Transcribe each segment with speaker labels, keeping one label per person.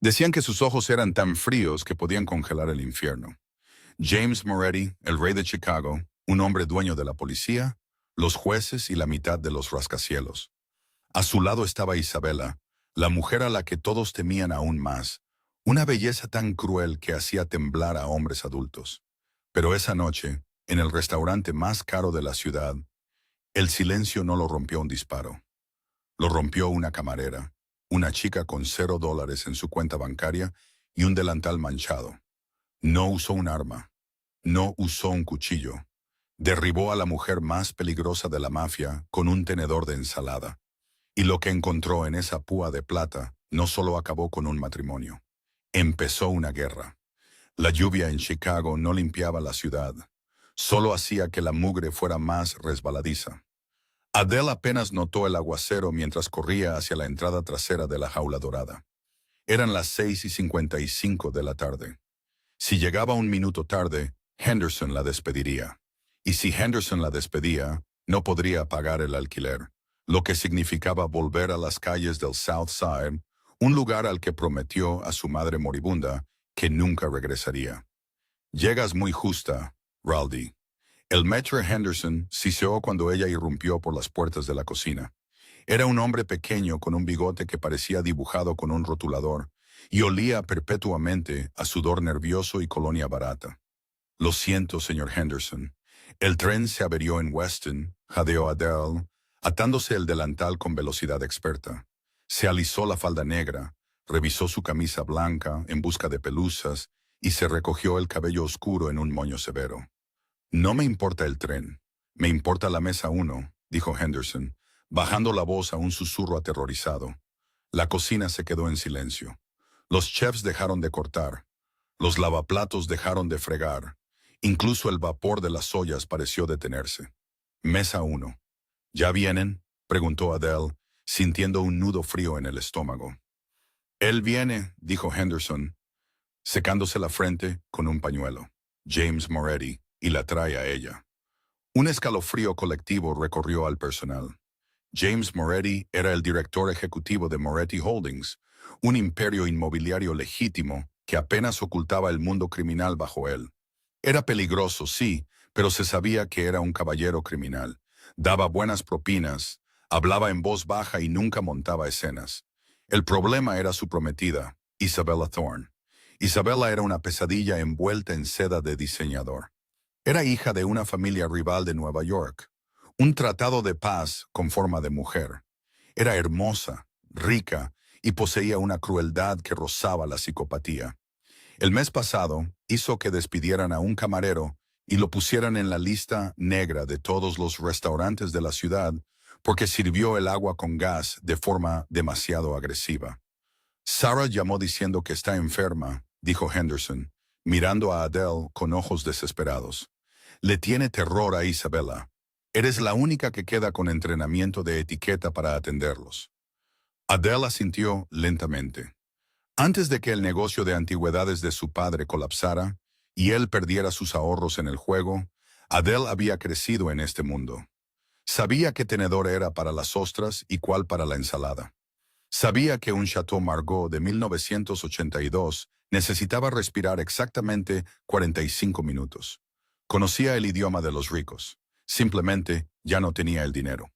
Speaker 1: Decían que sus ojos eran tan fríos que podían congelar el infierno. James Moretti, el rey de Chicago, un hombre dueño de la policía, los jueces y la mitad de los rascacielos. A su lado estaba Isabella, la mujer a la que todos temían aún más, una belleza tan cruel que hacía temblar a hombres adultos. Pero esa noche, en el restaurante más caro de la ciudad, el silencio no lo rompió un disparo. Lo rompió una camarera, una chica con $0 en su cuenta bancaria y un delantal manchado. No usó un arma, no usó un cuchillo. Derribó a la mujer más peligrosa de la mafia con un tenedor de ensalada. Y lo que encontró en esa púa de plata no solo acabó con un matrimonio. Empezó una guerra. La lluvia en Chicago no limpiaba la ciudad, solo hacía que la mugre fuera más resbaladiza. Adele apenas notó el aguacero mientras corría hacia la entrada trasera de la jaula dorada. Eran las 6:55 de la tarde. Si llegaba un minuto tarde, Henderson la despediría. Y si Henderson la despedía, no podría pagar el alquiler, lo que significaba volver a las calles del South Side, un lugar al que prometió a su madre moribunda que nunca regresaría. Llegas muy justa, Raldi. El maître Henderson siseó cuando ella irrumpió por las puertas de la cocina. Era un hombre pequeño con un bigote que parecía dibujado con un rotulador y olía perpetuamente a sudor nervioso y colonia barata. Lo siento, señor Henderson. El tren se averió en Weston, jadeó Adele, atándose el delantal con velocidad experta. Se alisó la falda negra, revisó su camisa blanca en busca de pelusas y se recogió el cabello oscuro en un moño severo. No me importa el tren, me importa la mesa 1, dijo Henderson, bajando la voz a un susurro aterrorizado. La cocina se quedó en silencio. Los chefs dejaron de cortar. Los lavaplatos dejaron de fregar. Incluso el vapor de las ollas pareció detenerse. Mesa 1. ¿Ya vienen?, preguntó Adele, sintiendo un nudo frío en el estómago. Él viene, dijo Henderson, secándose la frente con un pañuelo. James Moretti, y la trae a ella. Un escalofrío colectivo recorrió al personal. James Moretti era el director ejecutivo de Moretti Holdings, un imperio inmobiliario legítimo que apenas ocultaba el mundo criminal bajo él. Era peligroso, sí, pero se sabía que era un caballero criminal. Daba buenas propinas, hablaba en voz baja y nunca montaba escenas. El problema era su prometida, Isabella Thorne. Isabella era una pesadilla envuelta en seda de diseñador. Era hija de una familia rival de Nueva York. Un tratado de paz con forma de mujer. Era hermosa, rica y poseía una crueldad que rozaba la psicopatía. El mes pasado hizo que despidieran a un camarero y lo pusieran en la lista negra de todos los restaurantes de la ciudad porque sirvió el agua con gas de forma demasiado agresiva. Sarah llamó diciendo que está enferma, dijo Henderson, mirando a Adele con ojos desesperados. Le tiene terror a Isabella. Eres la única que queda con entrenamiento de etiqueta para atenderlos. Adele asintió lentamente. Antes de que el negocio de antigüedades de su padre colapsara y él perdiera sus ahorros en el juego, Adele había crecido en este mundo. Sabía qué tenedor era para las ostras y cuál para la ensalada. Sabía que un Chateau Margaux de 1982 necesitaba respirar exactamente 45 minutos. Conocía el idioma de los ricos. Simplemente ya no tenía el dinero.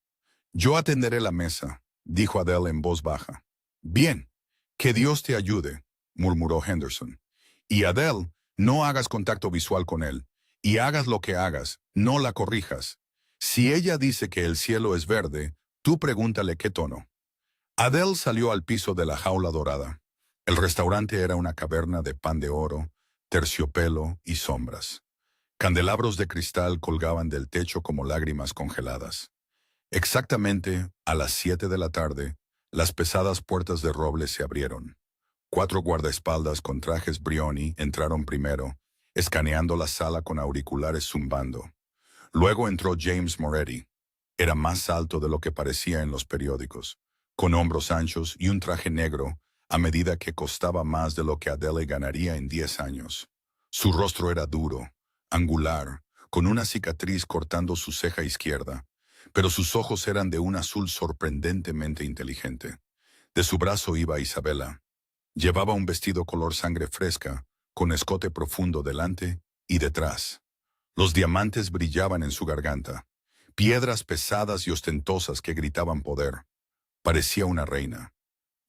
Speaker 1: Yo atenderé la mesa, dijo Adele en voz baja. Bien, que Dios te ayude, murmuró Henderson. Y Adele, no hagas contacto visual con él. Y hagas lo que hagas, no la corrijas. Si ella dice que el cielo es verde, tú pregúntale qué tono. Adele salió al piso de la jaula dorada. El restaurante era una caverna de pan de oro, terciopelo y sombras. Candelabros de cristal colgaban del techo como lágrimas congeladas. Exactamente a las 7 de la tarde, las pesadas puertas de roble se abrieron. 4 guardaespaldas con trajes Brioni entraron primero, escaneando la sala con auriculares zumbando. Luego entró James Moretti. Era más alto de lo que parecía en los periódicos, con hombros anchos y un traje negro, a medida que costaba más de lo que Adele ganaría en 10 años. Su rostro era duro, angular, con una cicatriz cortando su ceja izquierda, pero sus ojos eran de un azul sorprendentemente inteligente. De su brazo iba Isabella. Llevaba un vestido color sangre fresca, con escote profundo delante y detrás. Los diamantes brillaban en su garganta, piedras pesadas y ostentosas que gritaban poder. Parecía una reina.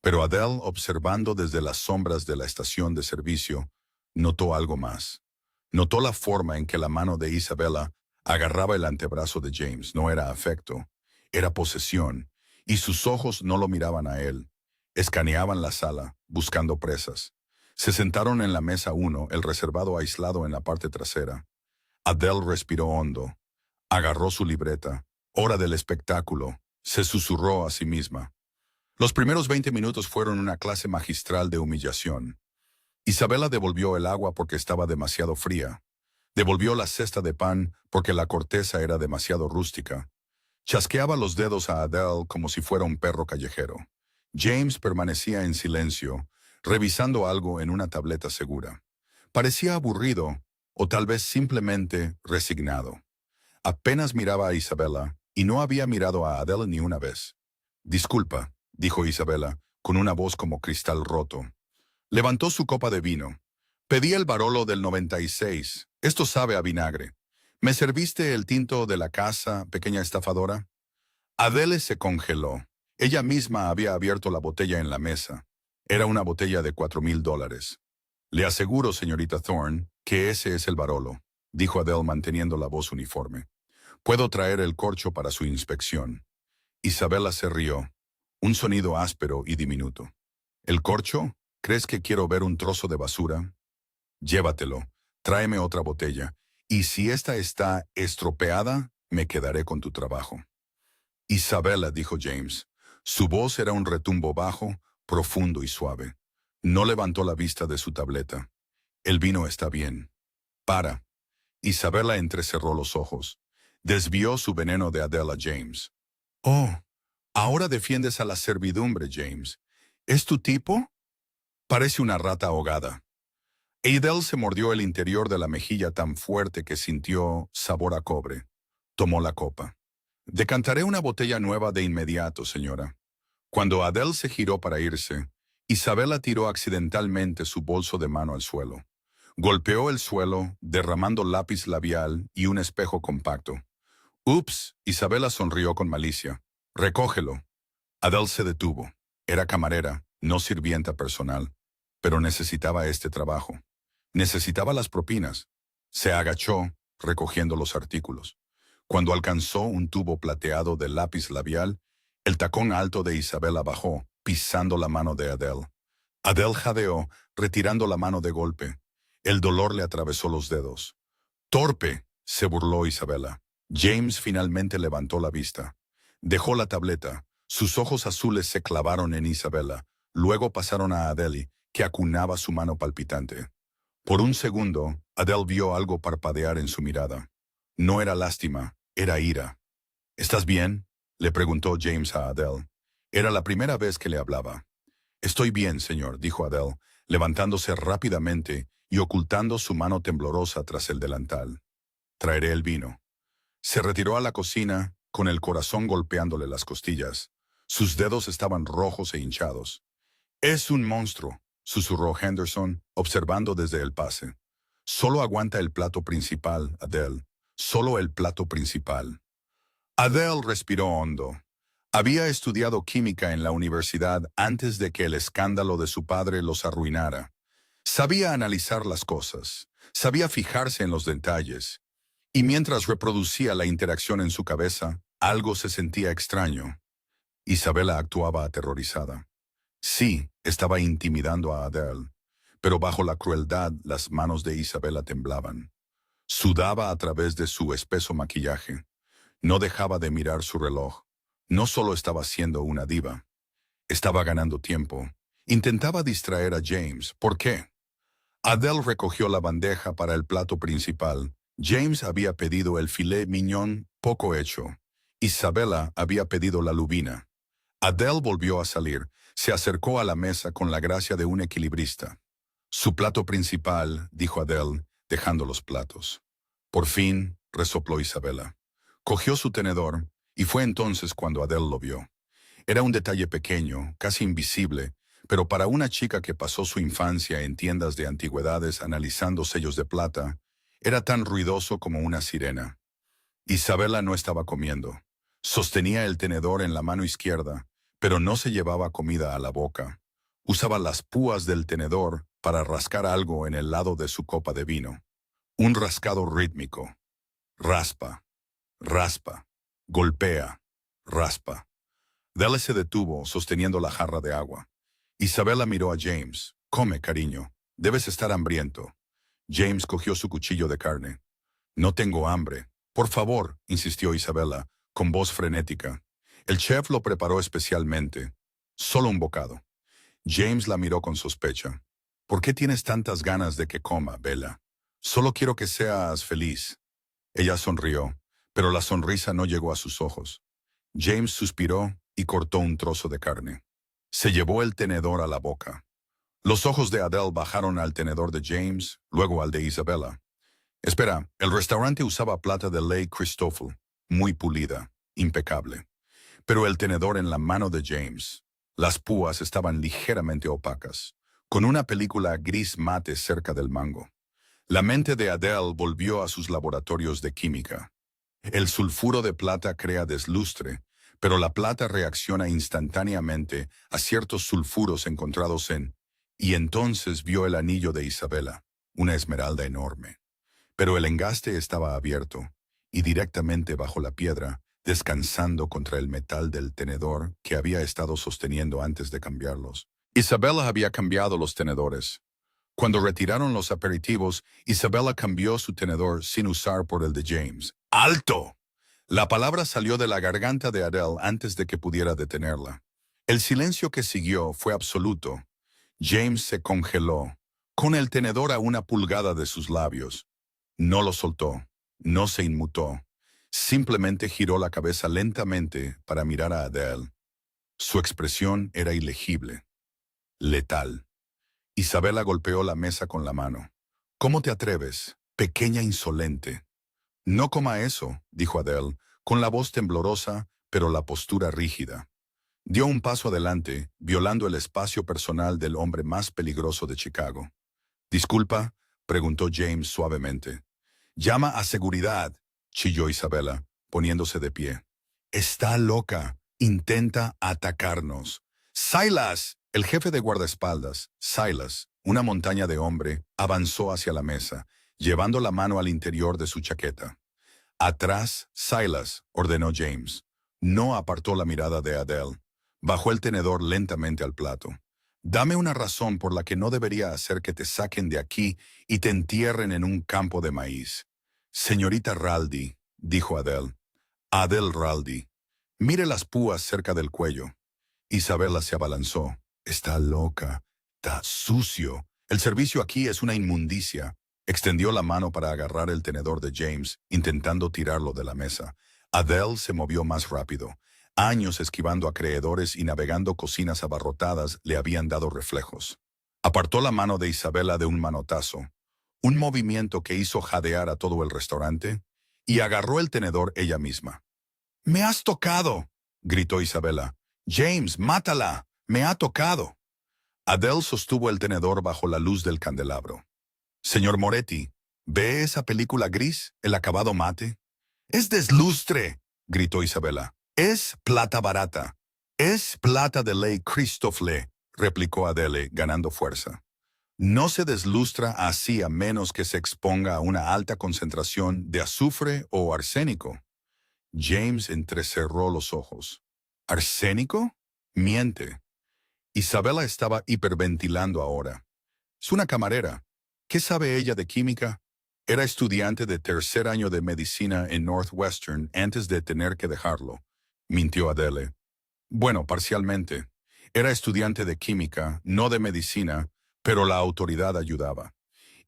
Speaker 1: Pero Adele, observando desde las sombras de la estación de servicio, notó algo más. Notó la forma en que la mano de Isabella agarraba el antebrazo de James. No era afecto, era posesión, y sus ojos no lo miraban a él. Escaneaban la sala, buscando presas. Se sentaron en la mesa 1, el reservado aislado en la parte trasera. Adele respiró hondo. Agarró su libreta. Hora del espectáculo. Se susurró a sí misma. Los primeros 20 minutos fueron una clase magistral de humillación. Isabella devolvió el agua porque estaba demasiado fría. Devolvió la cesta de pan porque la corteza era demasiado rústica. Chasqueaba los dedos a Adele como si fuera un perro callejero. James permanecía en silencio, revisando algo en una tableta segura. Parecía aburrido, o tal vez simplemente resignado. Apenas miraba a Isabella, y no había mirado a Adele ni una vez. «Disculpa», dijo Isabella, con una voz como cristal roto. Levantó su copa de vino. «Pedí el Barolo del 96. Esto sabe a vinagre. ¿Me serviste el tinto de la casa, pequeña estafadora?» Adele se congeló. Ella misma había abierto la botella en la mesa. Era una botella de $4,000. «Le aseguro, señorita Thorne, que ese es el Barolo», dijo Adele manteniendo la voz uniforme. «Puedo traer el corcho para su inspección». Isabella se rió. Un sonido áspero y diminuto. «¿El corcho? ¿Crees que quiero ver un trozo de basura? Llévatelo. Tráeme otra botella. Y si esta está estropeada, me quedaré con tu trabajo». «Isabella», dijo James. Su voz era un retumbo bajo, profundo y suave. No levantó la vista de su tableta. «El vino está bien». «Para». Isabella entrecerró los ojos. Desvió su veneno de Adele a James. «Oh, ahora defiendes a la servidumbre, James. ¿Es tu tipo?» «Parece una rata ahogada». Adele se mordió el interior de la mejilla tan fuerte que sintió sabor a cobre. Tomó la copa. «Decantaré una botella nueva de inmediato, señora». Cuando Adele se giró para irse, Isabella tiró accidentalmente su bolso de mano al suelo. Golpeó el suelo, derramando lápiz labial y un espejo compacto. «Ups», Isabella sonrió con malicia. «Recógelo». Adele se detuvo. Era camarera, no sirvienta personal, pero necesitaba este trabajo. Necesitaba las propinas. Se agachó, recogiendo los artículos. Cuando alcanzó un tubo plateado de lápiz labial, el tacón alto de Isabella bajó, pisando la mano de Adele. Adele jadeó, retirando la mano de golpe. El dolor le atravesó los dedos. «¡Torpe!», se burló Isabella. James finalmente levantó la vista. Dejó la tableta. Sus ojos azules se clavaron en Isabella. Luego pasaron a Adele, que acunaba su mano palpitante. Por un segundo, Adele vio algo parpadear en su mirada. No era lástima, era ira. «¿Estás bien?», le preguntó James a Adele. Era la primera vez que le hablaba. «Estoy bien, señor», dijo Adele, levantándose rápidamente y ocultando su mano temblorosa tras el delantal. «Traeré el vino». Se retiró a la cocina, con el corazón golpeándole las costillas. Sus dedos estaban rojos e hinchados. «Es un monstruo», susurró Henderson, observando desde el pase. «Solo aguanta el plato principal, Adele. Solo el plato principal». Adele respiró hondo. Había estudiado química en la universidad antes de que el escándalo de su padre los arruinara. Sabía analizar las cosas, sabía fijarse en los detalles, y mientras reproducía la interacción en su cabeza, algo se sentía extraño. Isabella actuaba aterrorizada. Sí, estaba intimidando a Adele, pero bajo la crueldad las manos de Isabella temblaban. Sudaba a través de su espeso maquillaje. No dejaba de mirar su reloj. No solo estaba siendo una diva, estaba ganando tiempo. Intentaba distraer a James. ¿Por qué? Adele recogió la bandeja para el plato principal. James había pedido el filet mignon poco hecho. Isabella había pedido la lubina. Adele volvió a salir. Se acercó a la mesa con la gracia de un equilibrista. «Su plato principal», dijo Adele, dejando los platos. «Por fin», resopló Isabella. Cogió su tenedor, y fue entonces cuando Adele lo vio. Era un detalle pequeño, casi invisible, pero para una chica que pasó su infancia en tiendas de antigüedades analizando sellos de plata, era tan ruidoso como una sirena. Isabela no estaba comiendo. Sostenía el tenedor en la mano izquierda, pero no se llevaba comida a la boca. Usaba las púas del tenedor para rascar algo en el lado de su copa de vino. Un rascado rítmico. Raspa, raspa, golpea, raspa. Dale se detuvo, sosteniendo la jarra de agua. Isabela miró a James. Come, cariño. Debes estar hambriento. James cogió su cuchillo de carne. No tengo hambre. Por favor, insistió Isabela, con voz frenética. El chef lo preparó especialmente. Solo un bocado. James la miró con sospecha. ¿Por qué tienes tantas ganas de que coma, Bella? Solo quiero que seas feliz. Ella sonrió, pero la sonrisa no llegó a sus ojos. James suspiró y cortó un trozo de carne. Se llevó el tenedor a la boca. Los ojos de Adele bajaron al tenedor de James, luego al de Isabela. Espera, el restaurante usaba plata de ley Christoffel, muy pulida, impecable. Pero el tenedor en la mano de James, las púas estaban ligeramente opacas, con una película gris mate cerca del mango. La mente de Adele volvió a sus laboratorios de química. El sulfuro de plata crea deslustre, pero la plata reacciona instantáneamente a ciertos sulfuros encontrados en... Y entonces vio el anillo de Isabela, una esmeralda enorme. Pero el engaste estaba abierto, y directamente bajo la piedra, descansando contra el metal del tenedor que había estado sosteniendo antes de cambiarlos. Isabela había cambiado los tenedores. Cuando retiraron los aperitivos, Isabela cambió su tenedor sin usar por el de James. ¡Alto! La palabra salió de la garganta de Adele antes de que pudiera detenerla. El silencio que siguió fue absoluto. James se congeló, con el tenedor a una pulgada de sus labios. No lo soltó, no se inmutó. Simplemente giró la cabeza lentamente para mirar a Adele. Su expresión era ilegible, letal. Isabela golpeó la mesa con la mano. ¿Cómo te atreves, pequeña insolente? No coma eso, dijo Adele, con la voz temblorosa, pero la postura rígida. Dio un paso adelante, violando el espacio personal del hombre más peligroso de Chicago. «¿Disculpa?», preguntó James suavemente. «Llama a seguridad», chilló Isabela, poniéndose de pie. «Está loca. Intenta atacarnos». «Silas», el jefe de guardaespaldas, Silas, una montaña de hombre, avanzó hacia la mesa, llevando la mano al interior de su chaqueta. «Atrás, Silas», ordenó James. No apartó la mirada de Adele. Bajó el tenedor lentamente al plato. «Dame una razón por la que no debería hacer que te saquen de aquí y te entierren en un campo de maíz». «Señorita Raldi», dijo Adele. «Adele Raldi. Mire las púas cerca del cuello». Isabela se abalanzó. «Está loca. Está sucio. El servicio aquí es una inmundicia». Extendió la mano para agarrar el tenedor de James, intentando tirarlo de la mesa. Adele se movió más rápido. Años esquivando acreedores y navegando cocinas abarrotadas le habían dado reflejos. Apartó la mano de Isabela de un manotazo, un movimiento que hizo jadear a todo el restaurante, y agarró el tenedor ella misma. «¡Me has tocado!», gritó Isabela. «James, mátala. Me ha tocado». Adele sostuvo el tenedor bajo la luz del candelabro. «Señor Moretti, ¿ve esa película gris, el acabado mate?» «Es deslustre», gritó Isabela. «Es plata barata». «Es plata de ley Christoffel», replicó Adele, ganando fuerza. «No se deslustra así a menos que se exponga a una alta concentración de azufre o arsénico». James entrecerró los ojos. «¿Arsénico? Miente». Isabela estaba hiperventilando ahora. «Es una camarera. ¿Qué sabe ella de química?» Era estudiante de tercer año de medicina en Northwestern antes de tener que dejarlo, mintió Adele. «Bueno, parcialmente. Era estudiante de química, no de medicina, pero la autoridad ayudaba.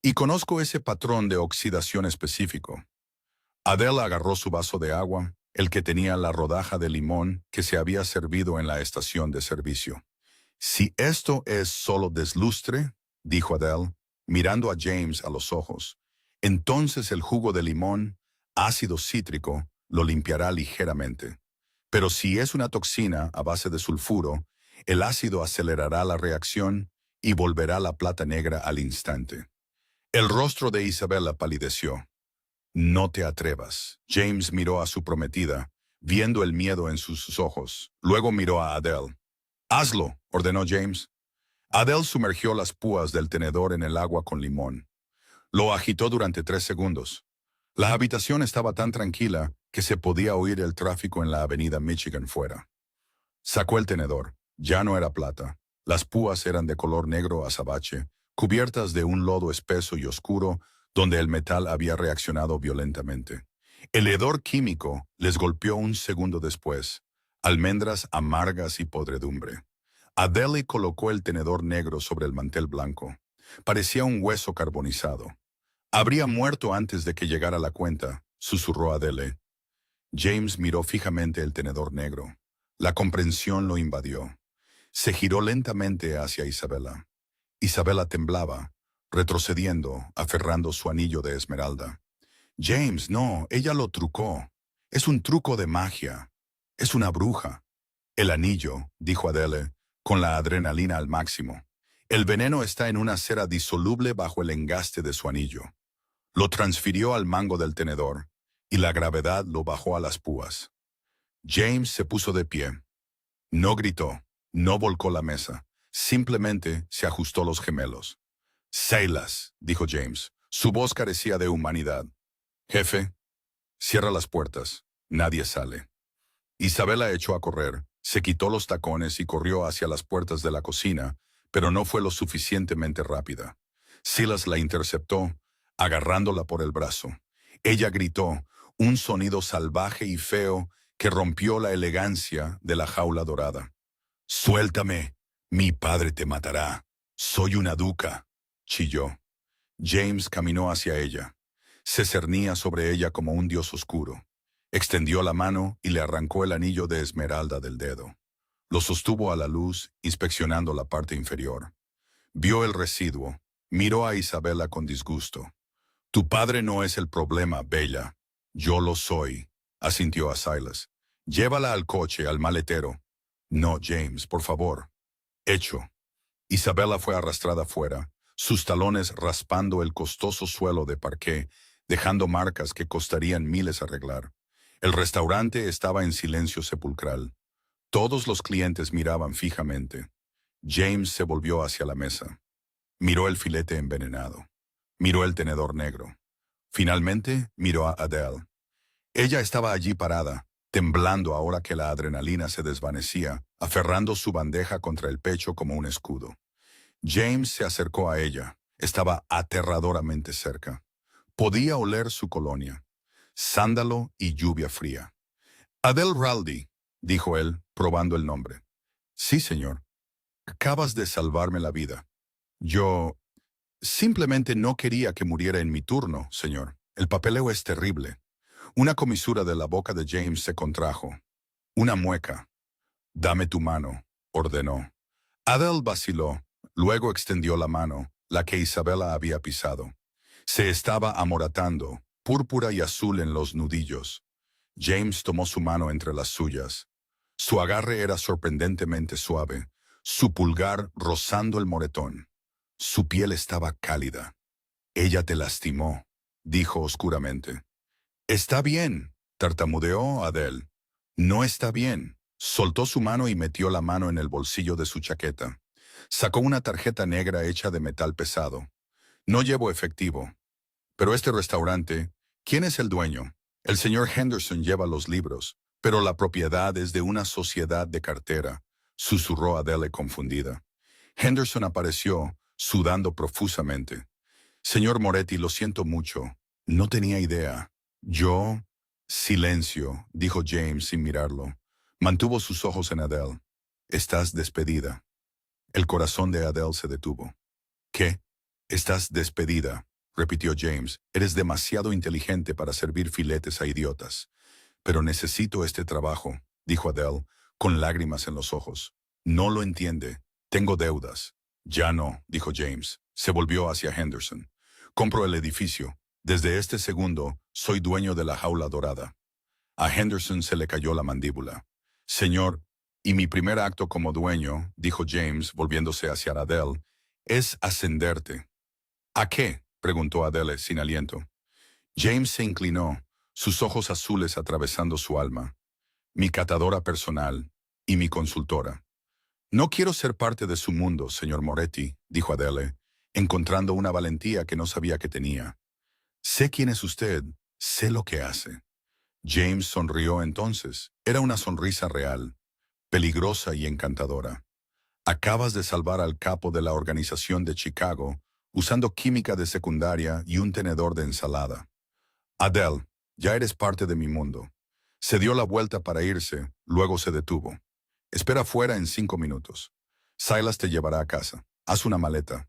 Speaker 1: Y conozco ese patrón de oxidación específico». Adele agarró su vaso de agua, el que tenía la rodaja de limón que se había servido en la estación de servicio. «Si esto es solo deslustre», dijo Adele, mirando a James a los ojos, «entonces el jugo de limón, ácido cítrico, lo limpiará ligeramente. Pero si es una toxina a base de sulfuro, El ácido acelerará la reacción y volverá la plata negra al instante. El rostro de Isabella palideció. No te atrevas. James miró a su prometida, viendo el miedo en sus ojos. Luego miró a Adele. Hazlo, ordenó James. Adele sumergió las púas del tenedor en el agua con limón. Lo agitó durante 3 segundos. La habitación estaba tan tranquila que se podía oír el tráfico en la avenida Michigan fuera. Sacó el tenedor. Ya no era plata. Las púas eran de color negro azabache, cubiertas de un lodo espeso y oscuro donde el metal había reaccionado violentamente. El hedor químico les golpeó un segundo después. Almendras amargas y podredumbre. Adele colocó el tenedor negro sobre el mantel blanco. Parecía un hueso carbonizado. Habría muerto antes de que llegara la cuenta, susurró Adele. James miró fijamente el tenedor negro. La comprensión lo invadió. Se giró lentamente hacia Isabella. Isabella temblaba, retrocediendo, aferrando su anillo de esmeralda. James, no, ella lo trucó. Es un truco de magia. Es una bruja. El anillo, dijo Adele, con la adrenalina al máximo. El veneno está en una cera disoluble bajo el engaste de su anillo. Lo transfirió al mango del tenedor, y la gravedad lo bajó a las púas. James se puso de pie. No gritó, no volcó la mesa, simplemente se ajustó los gemelos. Séilas, dijo James. Su voz carecía de humanidad. Jefe, cierra las puertas. Nadie sale. Isabella echó a correr, se quitó los tacones y corrió hacia las puertas de la cocina, pero no fue lo suficientemente rápida. Silas la interceptó, agarrándola por el brazo. Ella gritó, un sonido salvaje y feo que rompió la elegancia de la jaula dorada. «Suéltame, mi padre te matará. Soy una duca», chilló. James caminó hacia ella. Se cernía sobre ella como un dios oscuro. Extendió la mano y le arrancó el anillo de esmeralda del dedo. Lo sostuvo a la luz, inspeccionando la parte inferior. Vio el residuo. Miró a Isabella con disgusto. «Tu padre no es el problema, Bella. Yo lo soy», asintió a Silas. «Llévala al coche, al maletero». «No, James, por favor». «Hecho». Isabella fue arrastrada fuera, sus talones raspando el costoso suelo de parqué, dejando marcas que costarían miles arreglar. El restaurante estaba en silencio sepulcral. Todos los clientes miraban fijamente. James se volvió hacia la mesa. Miró el filete envenenado. Miró el tenedor negro. Finalmente miró a Adele. Ella estaba allí parada, temblando ahora que la adrenalina se desvanecía, aferrando su bandeja contra el pecho como un escudo. James se acercó a ella. Estaba aterradoramente cerca. Podía oler su colonia. Sándalo y lluvia fría. «Adele Raldi», dijo él, probando el nombre. «Sí, señor. Acabas de salvarme la vida. Yo simplemente no quería que muriera en mi turno, señor. El papeleo es terrible». Una comisura de la boca de James se contrajo. Una mueca. «Dame tu mano», ordenó. Adele vaciló, luego extendió la mano, la que Isabella había pisado. Se estaba amoratando, púrpura y azul en los nudillos. James tomó su mano entre las suyas. Su agarre era sorprendentemente suave, su pulgar rozando el moretón. Su piel estaba cálida. «Ella te lastimó», dijo oscuramente. «Está bien», tartamudeó Adele. «No está bien». Soltó su mano y metió la mano en el bolsillo de su chaqueta. Sacó una tarjeta negra hecha de metal pesado. «No llevo efectivo. Pero este restaurante, ¿quién es el dueño?» «El señor Henderson lleva los libros, pero la propiedad es de una sociedad de cartera», susurró Adele confundida. Henderson apareció, sudando profusamente. «Señor Moretti, lo siento mucho. No tenía idea. Yo...» «Silencio», dijo James sin mirarlo. Mantuvo sus ojos en Adele. «Estás despedida». El corazón de Adele se detuvo. «¿Qué? Estás despedida», repitió James. «Eres demasiado inteligente para servir filetes a idiotas». «Pero necesito este trabajo», dijo Adele, con lágrimas en los ojos. «No lo entiende. Tengo deudas». «Ya no», dijo James. Se volvió hacia Henderson. «Compro el edificio. Desde este segundo, soy dueño de la jaula dorada». A Henderson se le cayó la mandíbula. «Señor, Y mi primer acto como dueño, dijo James, volviéndose hacia Adele, es ascenderte. ¿A qué?, preguntó Adele sin aliento. James se inclinó, sus ojos azules atravesando su alma. Mi catadora personal y mi consultora. No quiero ser parte de su mundo, señor Moretti, dijo Adele, encontrando una valentía que no sabía que tenía. Sé quién es usted, sé lo que hace. James sonrió entonces. Era una sonrisa real, peligrosa y encantadora. Acabas de salvar al capo de la organización de Chicago usando química de secundaria y un tenedor de ensalada. Adele, ya eres parte de mi mundo. Se dio la vuelta para irse, luego se detuvo. Espera fuera en 5 minutos. Silas te llevará a casa. Haz una maleta.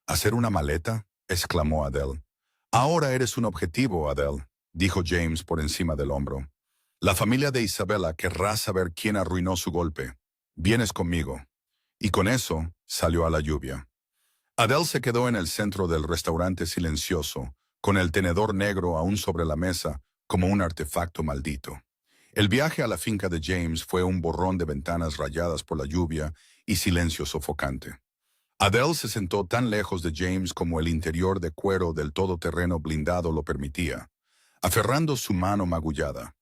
Speaker 1: ¿Hacer una maleta?, exclamó Adele. Ahora eres un objetivo, Adele, dijo James por encima del hombro. La familia de Isabella querrá saber quién arruinó su golpe. Vienes conmigo. Y con eso salió a la lluvia. Adele se quedó en el centro del restaurante silencioso, con el tenedor negro aún sobre la mesa, como un artefacto maldito. El viaje a la finca de James fue un borrón de ventanas rayadas por la lluvia y silencio sofocante. Adele se sentó tan lejos de James como el interior de cuero del todoterreno blindado lo permitía, aferrando su mano magullada.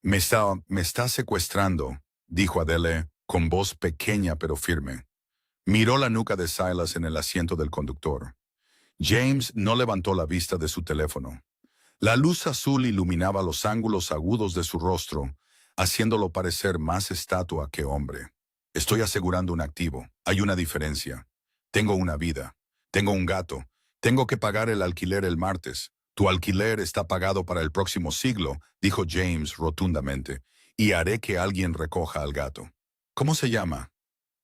Speaker 1: Me está secuestrando, dijo Adele, con voz pequeña pero firme. Miró la nuca de Silas en el asiento del conductor. James no levantó la vista de su teléfono. La luz azul iluminaba los ángulos agudos de su rostro, haciéndolo parecer más estatua que hombre. Estoy asegurando un activo. Hay una diferencia. Tengo una vida. Tengo un gato. Tengo que pagar el alquiler el martes. Tu alquiler está pagado para el próximo siglo, dijo James rotundamente, y haré que alguien recoja al gato. ¿Cómo se llama?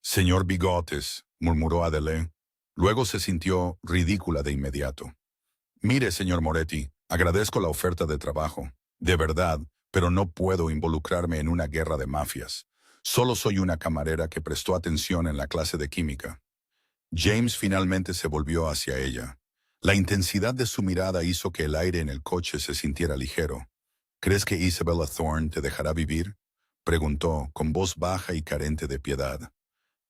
Speaker 1: Señor Bigotes, murmuró Adele. Luego se sintió ridícula de inmediato. Mire, señor Moretti, agradezco la oferta de trabajo, de verdad, pero no puedo involucrarme en una guerra de mafias. Solo soy una camarera que prestó atención en la clase de química. James finalmente se volvió hacia ella. La intensidad de su mirada hizo que el aire en el coche se sintiera ligero. ¿Crees que Isabella Thorne te dejará vivir?, preguntó, con voz baja y carente de piedad.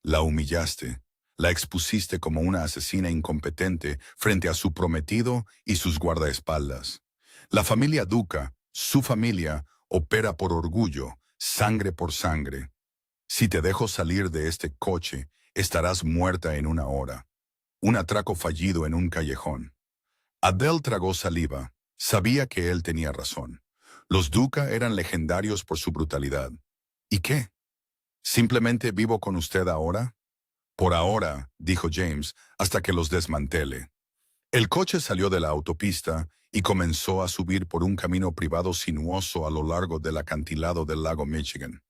Speaker 1: La humillaste. La expusiste como una asesina incompetente frente a su prometido y sus guardaespaldas. La familia Duca, su familia, opera por orgullo, sangre por sangre. Si te dejo salir de este coche, estarás muerta en una hora. Un atraco fallido en un callejón. Adele tragó saliva. Sabía que él tenía razón. Los Duca eran legendarios por su brutalidad. ¿Y qué? ¿Simplemente vivo con usted ahora? Por ahora, dijo James, hasta que los desmantele. El coche salió de la autopista y comenzó a subir por un camino privado sinuoso a lo largo del acantilado del lago Michigan.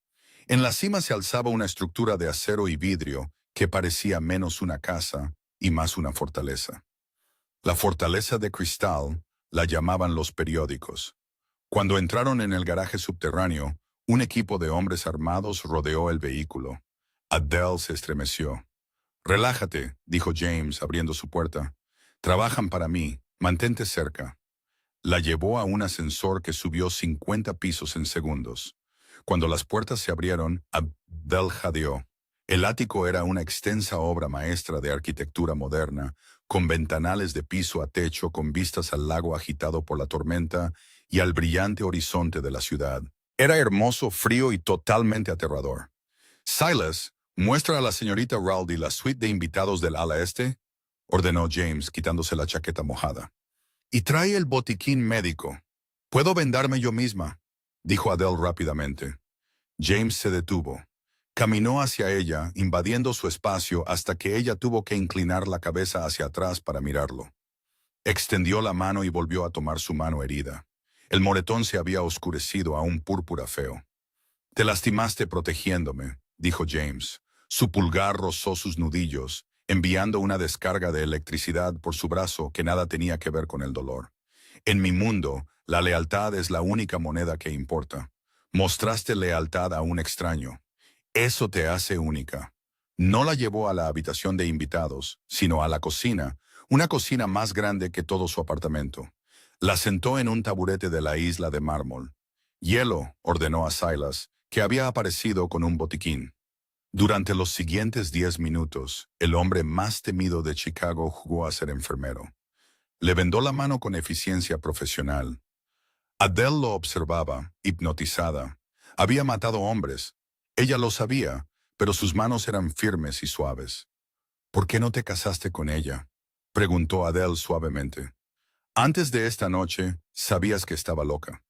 Speaker 1: En la cima se alzaba una estructura de acero y vidrio que parecía menos una casa y más una fortaleza. La fortaleza de cristal la llamaban los periódicos. Cuando entraron en el garaje subterráneo, un equipo de hombres armados rodeó el vehículo. Adele se estremeció. Relájate, dijo James abriendo su puerta. Trabajan para mí, mantente cerca. La llevó a un ascensor que subió 50 pisos en segundos. Cuando las puertas se abrieron, Adele jadeó. El ático era una extensa obra maestra de arquitectura moderna, con ventanales de piso a techo con vistas al lago agitado por la tormenta y al brillante horizonte de la ciudad. Era hermoso, frío y totalmente aterrador. Silas, muestra a la señorita Rowley la suite de invitados del ala este, ordenó James, quitándose la chaqueta mojada. Y trae el botiquín médico. Puedo vendarme yo misma, dijo Adele rápidamente. James se detuvo. Caminó hacia ella, invadiendo su espacio hasta que ella tuvo que inclinar la cabeza hacia atrás para mirarlo. Extendió la mano y volvió a tomar su mano herida. El moretón se había oscurecido a un púrpura feo. Te lastimaste protegiéndome, dijo James. Su pulgar rozó sus nudillos, enviando una descarga de electricidad por su brazo que nada tenía que ver con el dolor. En mi mundo, la lealtad es la única moneda que importa. Mostraste lealtad a un extraño. Eso te hace única. No la llevó a la habitación de invitados, sino a la cocina, una cocina más grande que todo su apartamento. La sentó en un taburete de la isla de mármol. Hielo, ordenó a Silas, que había aparecido con un botiquín. Durante los siguientes 10 minutos, el hombre más temido de Chicago jugó a ser enfermero. Le vendó la mano con eficiencia profesional. Adele lo observaba, hipnotizada. Había matado hombres. Ella lo sabía, pero sus manos eran firmes y suaves. ¿Por qué no te casaste con ella?, preguntó Adele suavemente. Antes de esta noche, sabías que estaba loca.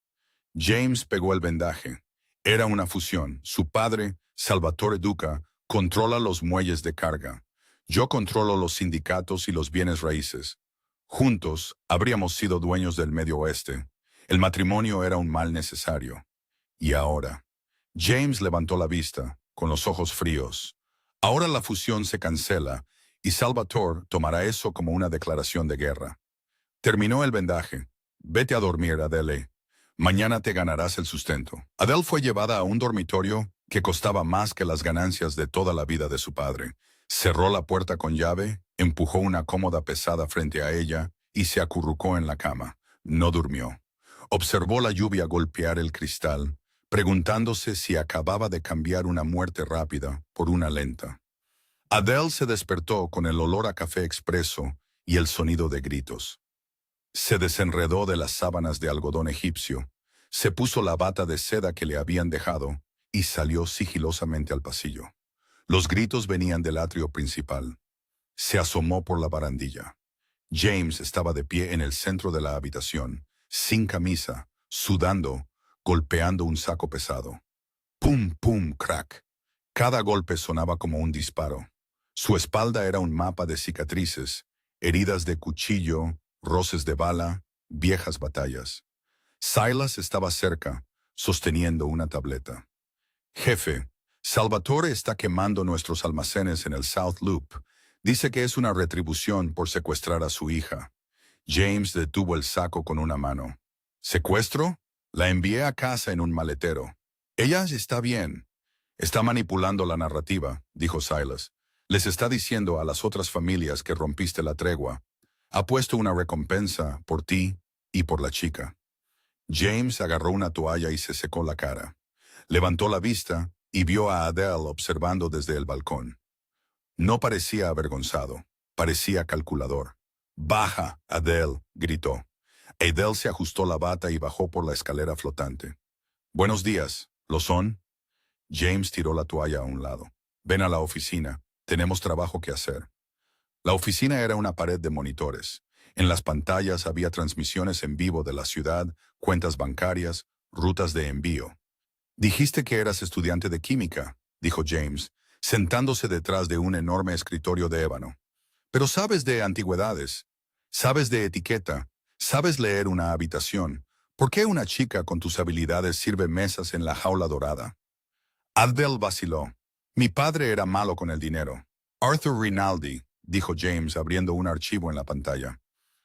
Speaker 1: James pegó el vendaje. Era una fusión. Su padre, Salvatore Duca, controla los muelles de carga. Yo controlo los sindicatos y los bienes raíces. Juntos, habríamos sido dueños del Medio Oeste. El matrimonio era un mal necesario. Y ahora, James levantó la vista, con los ojos fríos. Ahora la fusión se cancela, y Salvatore tomará eso como una declaración de guerra. Terminó el vendaje. Vete a dormir, Adele. Mañana te ganarás el sustento. Adele fue llevada a un dormitorio que costaba más que las ganancias de toda la vida de su padre. Cerró la puerta con llave, empujó una cómoda pesada frente a ella y se acurrucó en la cama. No durmió. Observó la lluvia golpear el cristal, preguntándose si acababa de cambiar una muerte rápida por una lenta. Adele se despertó con el olor a café expreso y el sonido de gritos. Se desenredó de las sábanas de algodón egipcio, se puso la bata de seda que le habían dejado y salió sigilosamente al pasillo. Los gritos venían del atrio principal. Se asomó por la barandilla. James estaba de pie en el centro de la habitación, sin camisa, sudando, golpeando un saco pesado. Pum, pum, crack. Cada golpe sonaba como un disparo. Su espalda era un mapa de cicatrices, heridas de cuchillo, roces de bala, viejas batallas. Silas estaba cerca, sosteniendo una tableta. Jefe, Salvatore está quemando nuestros almacenes en el South Loop. Dice que es una retribución por secuestrar a su hija. James detuvo el saco con una mano. ¿Secuestro? La envié a casa en un maletero. Ella está bien. Está manipulando la narrativa, dijo Silas. Les está diciendo a las otras familias que rompiste la tregua. Ha puesto una recompensa por ti y por la chica. James agarró una toalla y se secó la cara. Levantó la vista y vio a Adele observando desde el balcón. No parecía avergonzado, parecía calculador. «Baja, Adele», gritó. Adele se ajustó la bata y bajó por la escalera flotante. «Buenos días, ¿lo son?» James tiró la toalla a un lado. «Ven a la oficina, tenemos trabajo que hacer». La oficina era una pared de monitores. En las pantallas había transmisiones en vivo de la ciudad, cuentas bancarias, rutas de envío. «Dijiste que eras estudiante de química», dijo James, sentándose detrás de un enorme escritorio de ébano. «Pero sabes de antigüedades, sabes de etiqueta, sabes leer una habitación. ¿Por qué una chica con tus habilidades sirve mesas en la jaula dorada?» Adele vaciló. «Mi padre era malo con el dinero». «Arthur Rinaldi», dijo James abriendo un archivo en la pantalla.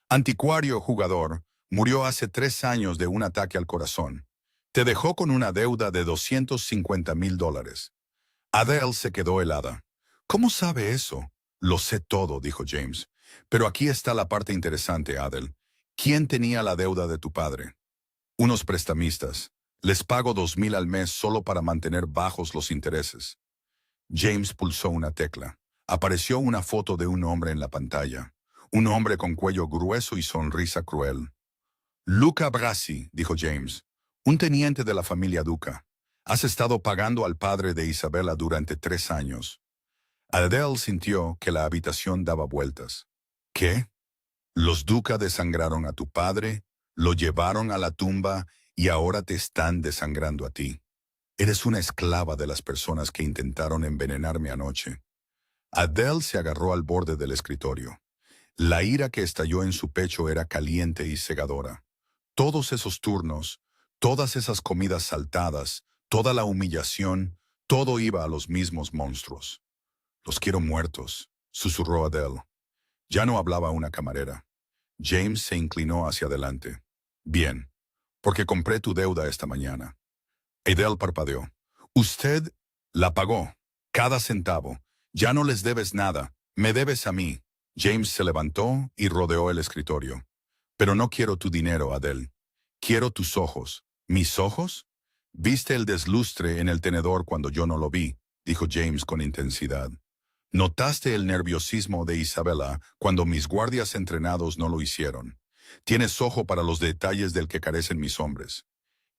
Speaker 1: «Anticuario jugador, murió hace 3 años de un ataque al corazón. Te dejó con una deuda de $250,000. Adele se quedó helada. «¿Cómo sabe eso?» «Lo sé todo», dijo James. «Pero aquí está la parte interesante, Adele. ¿Quién tenía la deuda de tu padre?» «Unos prestamistas. Les pago 2,000 al mes solo para mantener bajos los intereses». James pulsó una tecla. Apareció una foto de un hombre en la pantalla. Un hombre con cuello grueso y sonrisa cruel. «Luca Brasi», dijo James. «Un teniente de la familia Duca. Has estado pagando al padre de Isabella durante 3 años». Adele sintió que la habitación daba vueltas. «¿Qué? Los Duca desangraron a tu padre, lo llevaron a la tumba y ahora te están desangrando a ti. Eres una esclava de las personas que intentaron envenenarme anoche». Adele se agarró al borde del escritorio. La ira que estalló en su pecho era caliente y cegadora. Todos esos turnos, todas esas comidas saltadas, toda la humillación, todo iba a los mismos monstruos. «Los quiero muertos», susurró Adele. Ya no hablaba una camarera. James se inclinó hacia adelante. «Bien, porque compré tu deuda esta mañana». Adele parpadeó. «Usted la pagó, cada centavo. Ya no les debes nada, me debes a mí». James se levantó y rodeó el escritorio. «Pero no quiero tu dinero, Adele. Quiero tus ojos». «¿Mis ojos?» «Viste el deslustre en el tenedor cuando yo no lo vi. dijo James con intensidad. Notaste el nerviosismo de Isabella cuando mis guardias entrenados no lo hicieron. Tienes ojo para los detalles del que carecen mis hombres.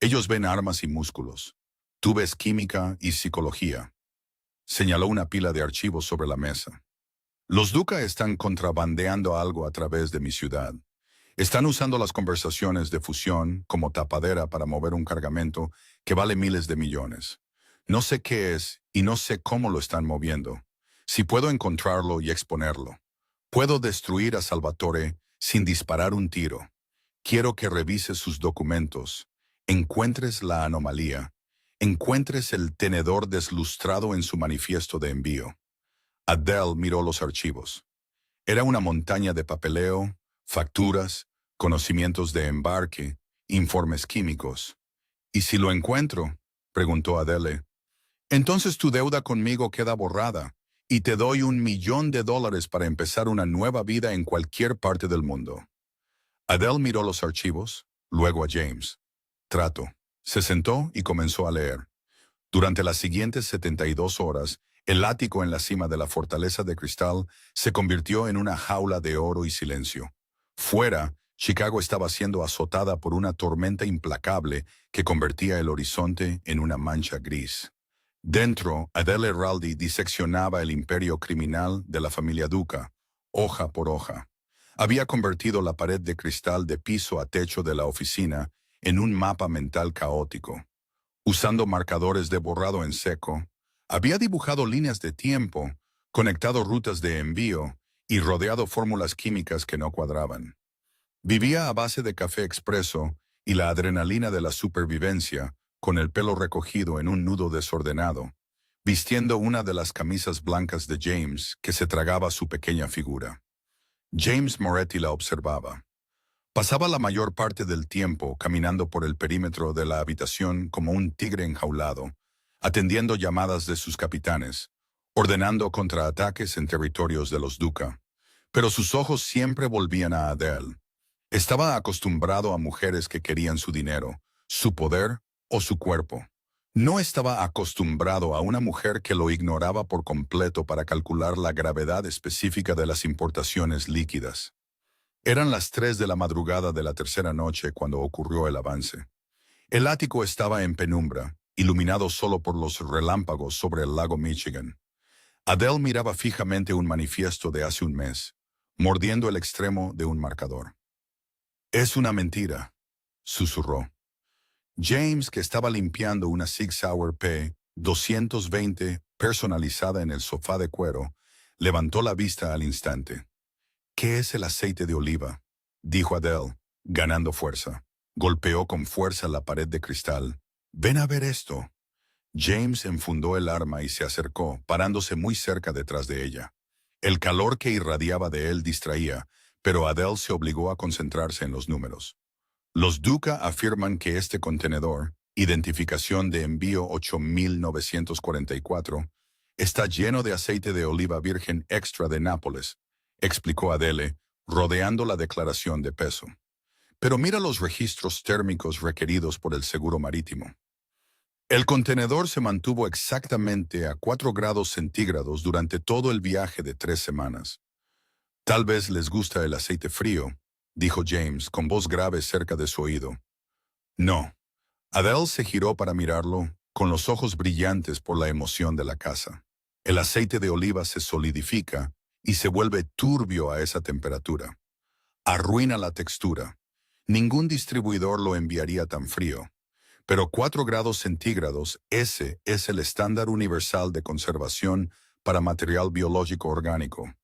Speaker 1: Ellos ven armas y músculos. Tú ves química y psicología. Señaló una pila de archivos sobre la mesa. Los Duca están contrabandeando algo a través de mi ciudad. Están usando las conversaciones de fusión como tapadera para mover un cargamento que vale miles de millones. No sé qué es y no sé cómo lo están moviendo. Si puedo encontrarlo y exponerlo, puedo destruir a Salvatore sin disparar un tiro. Quiero que revises sus documentos, encuentres la anomalía, encuentres el tenedor deslustrado en su manifiesto de envío. Adele miró los archivos. Era una montaña de papeleo, facturas, conocimientos de embarque, informes químicos. ¿Y si lo encuentro?, preguntó Adele. Entonces tu deuda conmigo queda borrada y te doy $1.000.000 para empezar una nueva vida en cualquier parte del mundo. Adele miró los archivos, luego a James. Trato. Se sentó y comenzó a leer. Durante las siguientes 72 horas, el ático en la cima de la fortaleza de cristal se convirtió en una jaula de oro y silencio. Fuera, Chicago estaba siendo azotada por una tormenta implacable que convertía el horizonte en una mancha gris. Dentro, Adele Raldi diseccionaba el imperio criminal de la familia Duca, hoja por hoja. Había convertido la pared de cristal de piso a techo de la oficina en un mapa mental caótico. Usando marcadores de borrado en seco, había dibujado líneas de tiempo, conectado rutas de envío y rodeado fórmulas químicas que no cuadraban. Vivía a base de café expreso y la adrenalina de la supervivencia, con el pelo recogido en un nudo desordenado, vistiendo una de las camisas blancas de James que se tragaba su pequeña figura. James Moretti la observaba. Pasaba la mayor parte del tiempo caminando por el perímetro de la habitación como un tigre enjaulado, atendiendo llamadas de sus capitanes, ordenando contraataques en territorios de los Duca. Pero sus ojos siempre volvían a Adele. Estaba acostumbrado a mujeres que querían su dinero, su poder o su cuerpo. No estaba acostumbrado a una mujer que lo ignoraba por completo para calcular la gravedad específica de las importaciones líquidas. Eran las 3 de la madrugada de la tercera noche cuando ocurrió el avance. El ático estaba en penumbra, iluminado solo por los relámpagos sobre el lago Michigan. Adele miraba fijamente un manifiesto de hace un mes, mordiendo el extremo de un marcador. «Es una mentira», susurró. James, que estaba limpiando una Sig Sauer P-220 personalizada en el sofá de cuero, levantó la vista al instante. «¿Qué es el aceite de oliva?», dijo Adele, ganando fuerza. Golpeó con fuerza la pared de cristal. «Ven a ver esto». James enfundó el arma y se acercó, parándose muy cerca detrás de ella. El calor que irradiaba de él distraía, pero Adele se obligó a concentrarse en los números. Los Duca afirman que este contenedor, identificación de envío 8944, está lleno de aceite de oliva virgen extra de Nápoles, explicó Adele, rodeando la declaración de peso. Pero mira los registros térmicos requeridos por el seguro marítimo. El contenedor se mantuvo exactamente a 4 grados centígrados durante todo el viaje de 3 semanas. «Tal vez les gusta el aceite frío», dijo James con voz grave cerca de su oído. «No». Adele se giró para mirarlo, con los ojos brillantes por la emoción de la caza. El aceite de oliva se solidifica y se vuelve turbio a esa temperatura. Arruina la textura. Ningún distribuidor lo enviaría tan frío. Pero 4 grados centígrados, ese es el estándar universal de conservación para material biológico orgánico.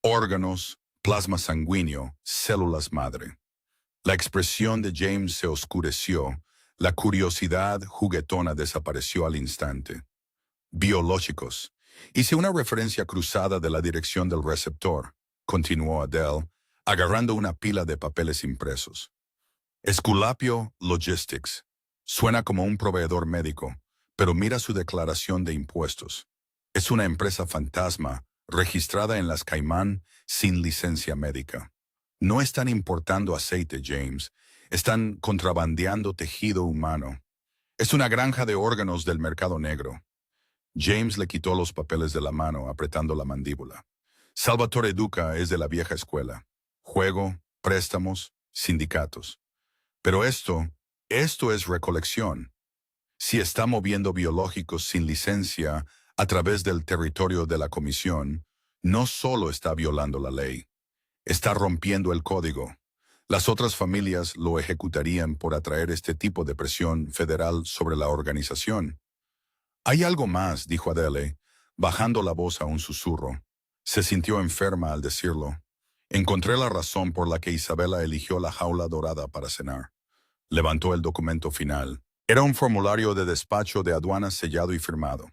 Speaker 1: Órganos, plasma sanguíneo, células madre. La expresión de James se oscureció, la curiosidad juguetona desapareció al instante. Biológicos. Hice una referencia cruzada de la dirección del receptor, continuó Adele, agarrando una pila de papeles impresos. Esculapio Logistics. Suena como un proveedor médico, pero mira su declaración de impuestos. Es una empresa fantasma, registrada en las Caimán sin licencia médica. No están importando aceite, James. Están contrabandeando tejido humano. Es una granja de órganos del mercado negro. James le quitó los papeles de la mano, apretando la mandíbula. Salvatore Duca es de la vieja escuela. Juego, préstamos, sindicatos. Pero esto es recolección. Si está moviendo biológicos sin licencia a través del territorio de la comisión, no solo está violando la ley, está rompiendo el código. Las otras familias lo ejecutarían por atraer este tipo de presión federal sobre la organización. Hay algo más, dijo Adele, bajando la voz a un susurro. Se sintió enferma al decirlo. Encontré la razón por la que Isabela eligió la jaula dorada para cenar. Levantó el documento final. Era un formulario de despacho de aduanas sellado y firmado.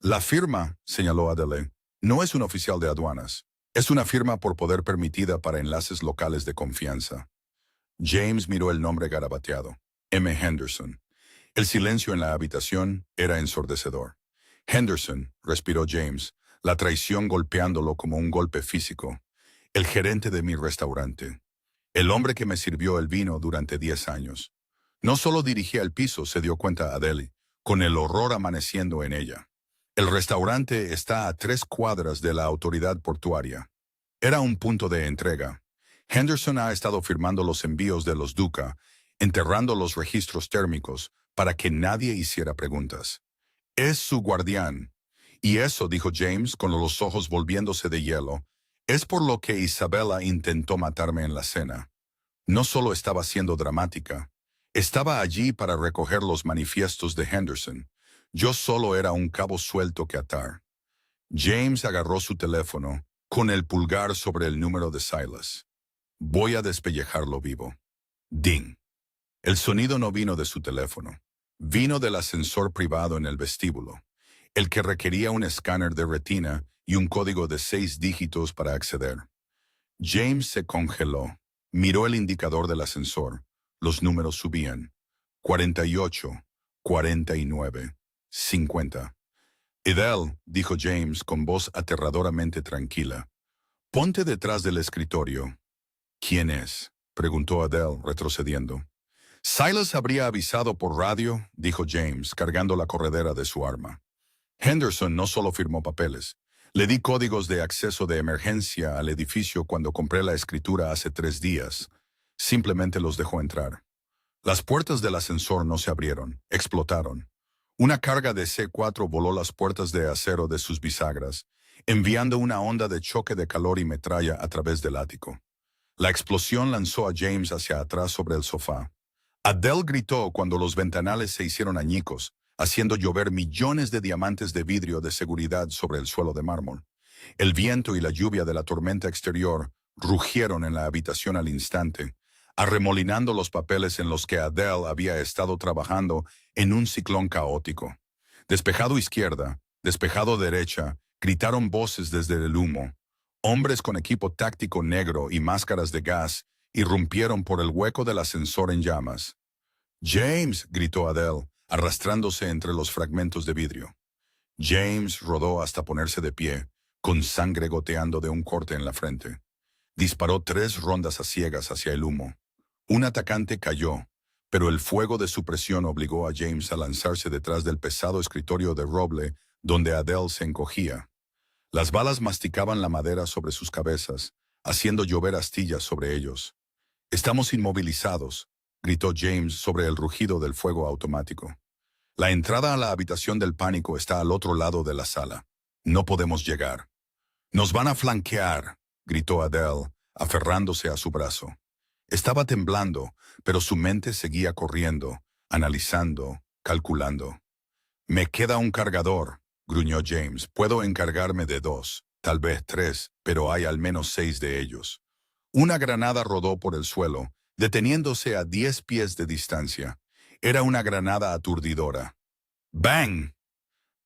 Speaker 1: La firma, señaló Adele, no es un oficial de aduanas. Es una firma por poder permitida para enlaces locales de confianza. James miró el nombre garabateado. M. Henderson. El silencio en la habitación era ensordecedor. Henderson, respiró James, la traición golpeándolo como un golpe físico. El gerente de mi restaurante. El hombre que me sirvió el vino durante 10 años. No solo dirigía el piso, se dio cuenta Adele, con el horror amaneciendo en ella. El restaurante está a 3 cuadras de la autoridad portuaria. Era un punto de entrega. Henderson ha estado firmando los envíos de los Duca, enterrando los registros térmicos para que nadie hiciera preguntas. Es su guardián. Y eso, dijo James con los ojos volviéndose de hielo, es por lo que Isabela intentó matarme en la cena. No solo estaba siendo dramática, estaba allí para recoger los manifiestos de Henderson. Yo solo era un cabo suelto que atar. James agarró su teléfono, con el pulgar sobre el número de Silas. Voy a despellejarlo vivo. Ding. El sonido no vino de su teléfono. Vino del ascensor privado en el vestíbulo, el que requería un escáner de retina y un código de 6 dígitos para acceder. James se congeló. Miró el indicador del ascensor. Los números subían. 48, 49, 50. Adele, dijo James con voz aterradoramente tranquila. Ponte detrás del escritorio. ¿Quién es? Preguntó Adele, retrocediendo. Silas habría avisado por radio, dijo James, cargando la corredera de su arma. Henderson no solo firmó papeles. Le di códigos de acceso de emergencia al edificio cuando compré la escritura hace 3 días. Simplemente los dejó entrar. Las puertas del ascensor no se abrieron, explotaron. Una carga de C4 voló las puertas de acero de sus bisagras, enviando una onda de choque de calor y metralla a través del ático. La explosión lanzó a James hacia atrás sobre el sofá. Adele gritó cuando los ventanales se hicieron añicos, haciendo llover millones de diamantes de vidrio de seguridad sobre el suelo de mármol. El viento y la lluvia de la tormenta exterior rugieron en la habitación al instante, arremolinando los papeles en los que Adele había estado trabajando en un ciclón caótico. Despejado izquierda, despejado derecha, gritaron voces desde el humo. Hombres con equipo táctico negro y máscaras de gas irrumpieron por el hueco del ascensor en llamas. «James», gritó Adele, arrastrándose entre los fragmentos de vidrio. James rodó hasta ponerse de pie, con sangre goteando de un corte en la frente. Disparó 3 rondas a ciegas hacia el humo. Un atacante cayó, pero el fuego de su presión obligó a James a lanzarse detrás del pesado escritorio de roble donde Adele se encogía. Las balas masticaban la madera sobre sus cabezas, haciendo llover astillas sobre ellos. «Estamos inmovilizados», gritó James sobre el rugido del fuego automático. «La entrada a la habitación del pánico está al otro lado de la sala. No podemos llegar». «Nos van a flanquear», gritó Adele, aferrándose a su brazo. Estaba temblando, pero su mente seguía corriendo, analizando, calculando. «Me queda un cargador», gruñó James. «Puedo encargarme de 2, tal vez 3, pero hay al menos 6 de ellos». Una granada rodó por el suelo, deteniéndose a 10 pies de distancia. Era una granada aturdidora. ¡Bang!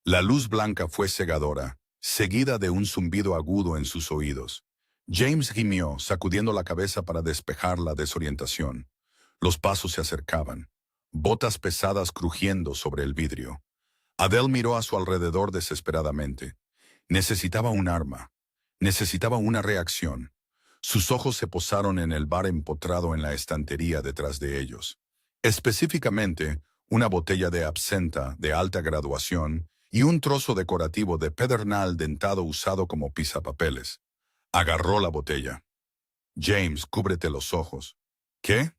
Speaker 1: La luz blanca fue cegadora, seguida de un zumbido agudo en sus oídos. James gimió, sacudiendo la cabeza para despejar la desorientación. Los pasos se acercaban, botas pesadas crujiendo sobre el vidrio. Adele miró a su alrededor desesperadamente. Necesitaba un arma. Necesitaba una reacción. Sus ojos se posaron en el bar empotrado en la estantería detrás de ellos. Específicamente, una botella de absenta de alta graduación y un trozo decorativo de pedernal dentado usado como pisapapeles. Agarró la botella. James, cúbrete los ojos. ¿Qué?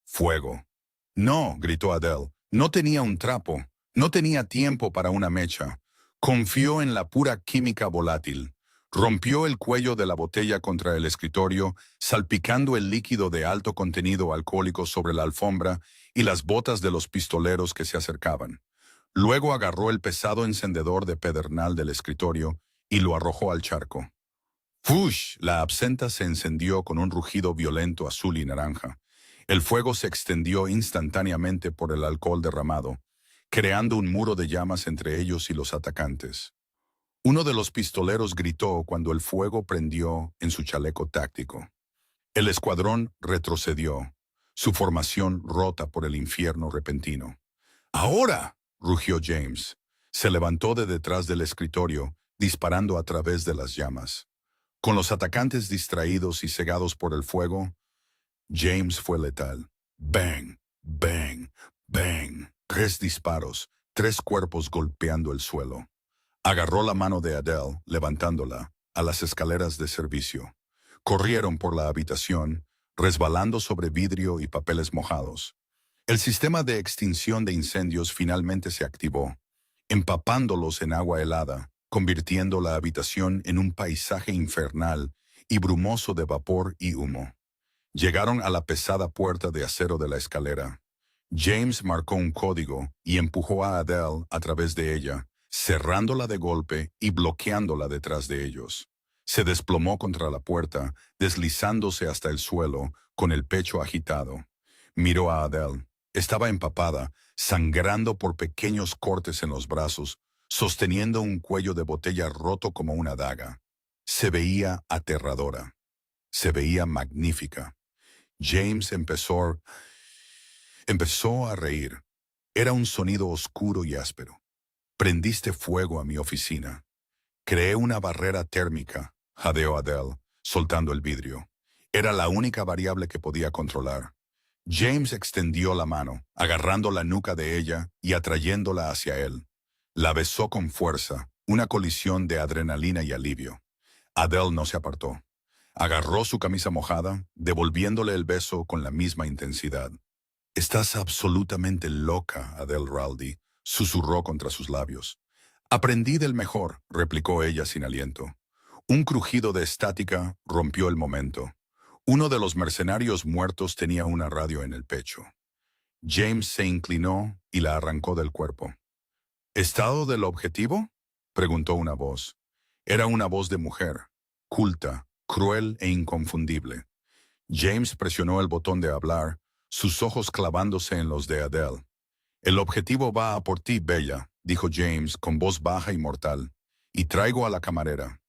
Speaker 1: Fuego. No, gritó Adele. No tenía un trapo. No tenía tiempo para una mecha. Confió en la pura química volátil. Rompió el cuello de la botella contra el escritorio, salpicando el líquido de alto contenido alcohólico sobre la alfombra y las botas de los pistoleros que se acercaban. Luego agarró el pesado encendedor de pedernal del escritorio y lo arrojó al charco. ¡Fush! La absenta se encendió con un rugido violento azul y naranja. El fuego se extendió instantáneamente por el alcohol derramado, creando un muro de llamas entre ellos y los atacantes. Uno de los pistoleros gritó cuando el fuego prendió en su chaleco táctico. El escuadrón retrocedió, su formación rota por el infierno repentino. ¡Ahora!, rugió James. Se levantó de detrás del escritorio, disparando a través de las llamas. Con los atacantes distraídos y cegados por el fuego, James fue letal. Bang, bang, bang. 3 disparos, 3 cuerpos golpeando el suelo. Agarró la mano de Adele, levantándola, a las escaleras de servicio. Corrieron por la habitación, resbalando sobre vidrio y papeles mojados. El sistema de extinción de incendios finalmente se activó, empapándolos en agua helada, convirtiendo la habitación en un paisaje infernal y brumoso de vapor y humo. Llegaron a la pesada puerta de acero de la escalera. James marcó un código y empujó a Adele a través de ella, cerrándola de golpe y bloqueándola detrás de ellos. Se desplomó contra la puerta, deslizándose hasta el suelo, con el pecho agitado. Miró a Adele. Estaba empapada, sangrando por pequeños cortes en los brazos, sosteniendo un cuello de botella roto como una daga. Se veía aterradora. Se veía magnífica. James empezó a reír. Era un sonido oscuro y áspero. Prendiste fuego a mi oficina. Creé una barrera térmica, jadeó Adele, soltando el vidrio. Era la única variable que podía controlar. James extendió la mano, agarrando la nuca de ella y atrayéndola hacia él. La besó con fuerza, una colisión de adrenalina y alivio. Adele no se apartó. Agarró su camisa mojada, devolviéndole el beso con la misma intensidad. «Estás absolutamente loca, Adele Raldi», susurró contra sus labios. «Aprendí del mejor», replicó ella sin aliento. Un crujido de estática rompió el momento. Uno de los mercenarios muertos tenía una radio en el pecho. James se inclinó y la arrancó del cuerpo. «¿Estado del objetivo?», preguntó una voz. Era una voz de mujer, culta, cruel e inconfundible. James presionó el botón de hablar, sus ojos clavándose en los de Adele. «El objetivo va a por ti, Bella», dijo James con voz baja y mortal. «Y traigo a la camarera».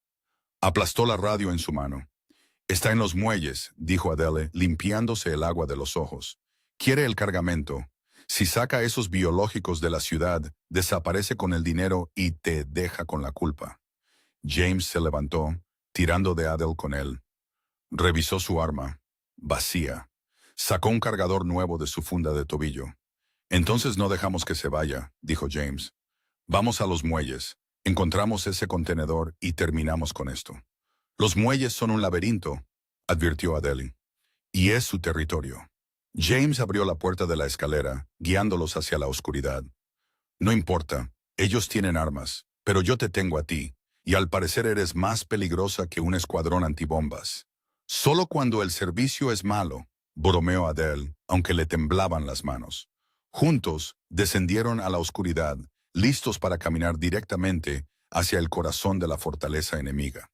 Speaker 1: Aplastó la radio en su mano. «Está en los muelles», dijo Adele, limpiándose el agua de los ojos. «Quiere el cargamento. Si saca esos biológicos de la ciudad, desaparece con el dinero y te deja con la culpa». James se levantó, tirando de Adele con él. Revisó su arma. Vacía. Sacó un cargador nuevo de su funda de tobillo. «Entonces no dejamos que se vaya», dijo James. «Vamos a los muelles. Encontramos ese contenedor y terminamos con esto». «Los muelles son un laberinto», advirtió Adele. «Y es su territorio». James abrió la puerta de la escalera, guiándolos hacia la oscuridad. «No importa, ellos tienen armas, pero yo te tengo a ti, y al parecer eres más peligrosa que un escuadrón antibombas». «Solo cuando el servicio es malo», bromeó Adele, aunque le temblaban las manos. Juntos, descendieron a la oscuridad, listos para caminar directamente hacia el corazón de la fortaleza enemiga.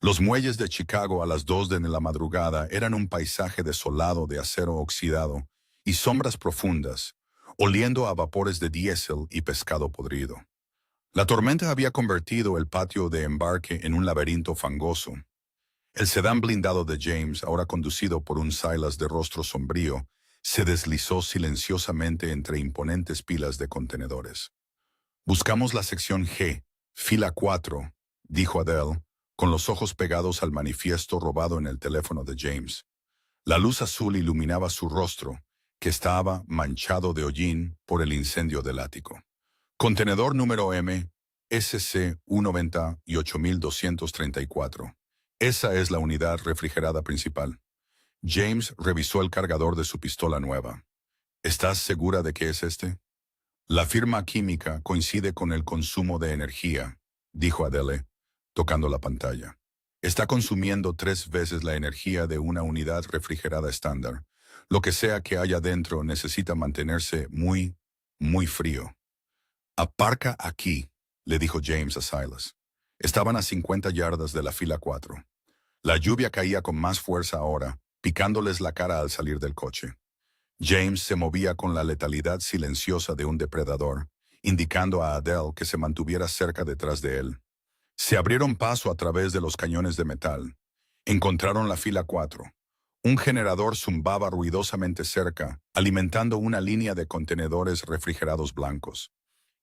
Speaker 1: Los muelles de Chicago a las 2 de la madrugada eran un paisaje desolado de acero oxidado y sombras profundas, oliendo a vapores de diésel y pescado podrido. La tormenta había convertido el patio de embarque en un laberinto fangoso. El sedán blindado de James, ahora conducido por un Silas de rostro sombrío, se deslizó silenciosamente entre imponentes pilas de contenedores. «Buscamos la sección G, fila 4», dijo Adele, con los ojos pegados al manifiesto robado en el teléfono de James. La luz azul iluminaba su rostro, que estaba manchado de hollín por el incendio del ático. «Contenedor número M, SC-190 y 8234. Esa es la unidad refrigerada principal. James revisó el cargador de su pistola nueva. ¿Estás segura de que es este? La firma química coincide con el consumo de energía, dijo Adele, tocando la pantalla. Está consumiendo 3 veces la energía de una unidad refrigerada estándar. Lo que sea que haya dentro necesita mantenerse muy, muy frío. Aparca aquí, le dijo James a Silas. Estaban a 50 yardas de la fila 4. La lluvia caía con más fuerza ahora, picándoles la cara al salir del coche. James se movía con la letalidad silenciosa de un depredador, indicando a Adele que se mantuviera cerca detrás de él. Se abrieron paso a través de los cañones de metal. Encontraron la fila 4. Un generador zumbaba ruidosamente cerca, alimentando una línea de contenedores refrigerados blancos.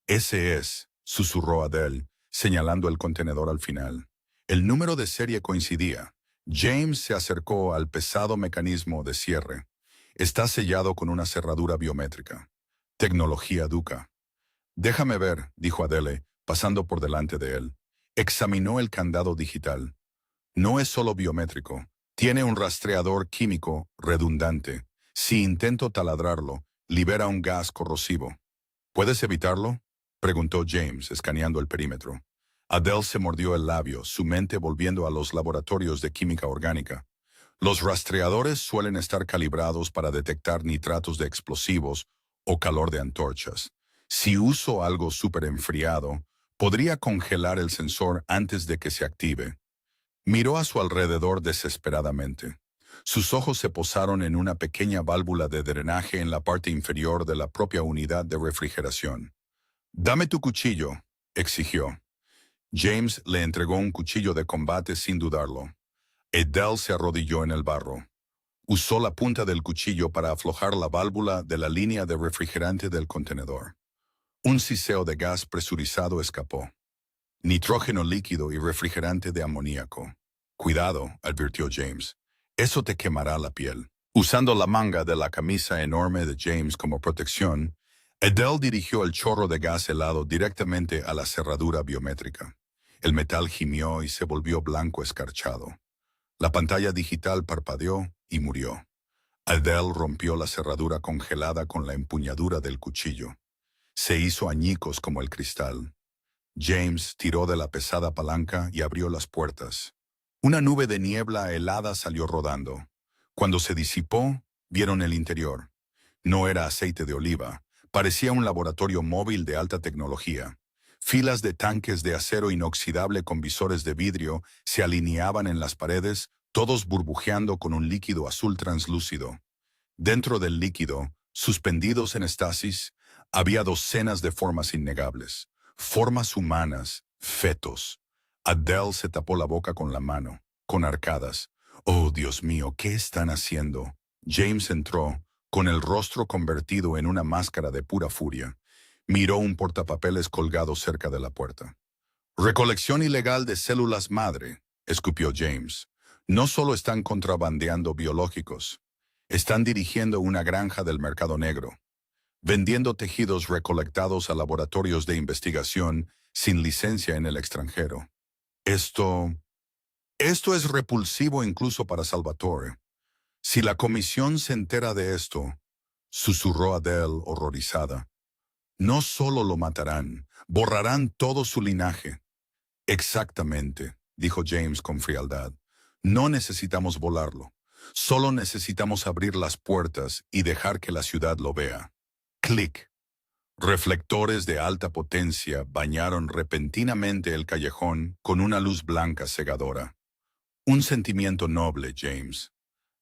Speaker 1: Ese es, susurró Adele, señalando el contenedor al final. El número de serie coincidía. James se acercó al pesado mecanismo de cierre. Está sellado con una cerradura biométrica. Tecnología Duca. Déjame ver, dijo Adele, pasando por delante de él. Examinó el candado digital. No es solo biométrico. Tiene un rastreador químico redundante. Si intento taladrarlo, libera un gas corrosivo. ¿Puedes evitarlo?, preguntó James, escaneando el perímetro. Adele se mordió el labio, su mente volviendo a los laboratorios de química orgánica. Los rastreadores suelen estar calibrados para detectar nitratos de explosivos o calor de antorchas. Si uso algo súper enfriado, podría congelar el sensor antes de que se active. Miró a su alrededor desesperadamente. Sus ojos se posaron en una pequeña válvula de drenaje en la parte inferior de la propia unidad de refrigeración. «Dame tu cuchillo», exigió. James le entregó un cuchillo de combate sin dudarlo. Adele se arrodilló en el barro. Usó la punta del cuchillo para aflojar la válvula de la línea de refrigerante del contenedor. Un siseo de gas presurizado escapó. Nitrógeno líquido y refrigerante de amoníaco. «Cuidado», advirtió James. «Eso te quemará la piel». Usando la manga de la camisa enorme de James como protección, Adele dirigió el chorro de gas helado directamente a la cerradura biométrica. El metal gimió y se volvió blanco escarchado. La pantalla digital parpadeó y murió. Adele rompió la cerradura congelada con la empuñadura del cuchillo. Se hizo añicos como el cristal. James tiró de la pesada palanca y abrió las puertas. Una nube de niebla helada salió rodando. Cuando se disipó, vieron el interior. No era aceite de oliva. Parecía un laboratorio móvil de alta tecnología. Filas de tanques de acero inoxidable con visores de vidrio se alineaban en las paredes, todos burbujeando con un líquido azul translúcido. Dentro del líquido, suspendidos en estasis, había docenas de formas innegables. Formas humanas, fetos. Adele se tapó la boca con la mano, con arcadas. «Oh, Dios mío, ¿qué están haciendo?». James entró, con el rostro convertido en una máscara de pura furia. Miró un portapapeles colgado cerca de la puerta. «Recolección ilegal de células madre», escupió James. «No solo están contrabandeando biológicos, están dirigiendo una granja del mercado negro, vendiendo tejidos recolectados a laboratorios de investigación sin licencia en el extranjero. Esto es repulsivo incluso para Salvatore. Si la comisión se entera de esto», susurró Adele horrorizada, «no solo lo matarán, borrarán todo su linaje». «Exactamente», dijo James con frialdad. «No necesitamos volarlo. Solo necesitamos abrir las puertas y dejar que la ciudad lo vea». Clic. Reflectores de alta potencia bañaron repentinamente el callejón con una luz blanca cegadora. «Un sentimiento noble, James».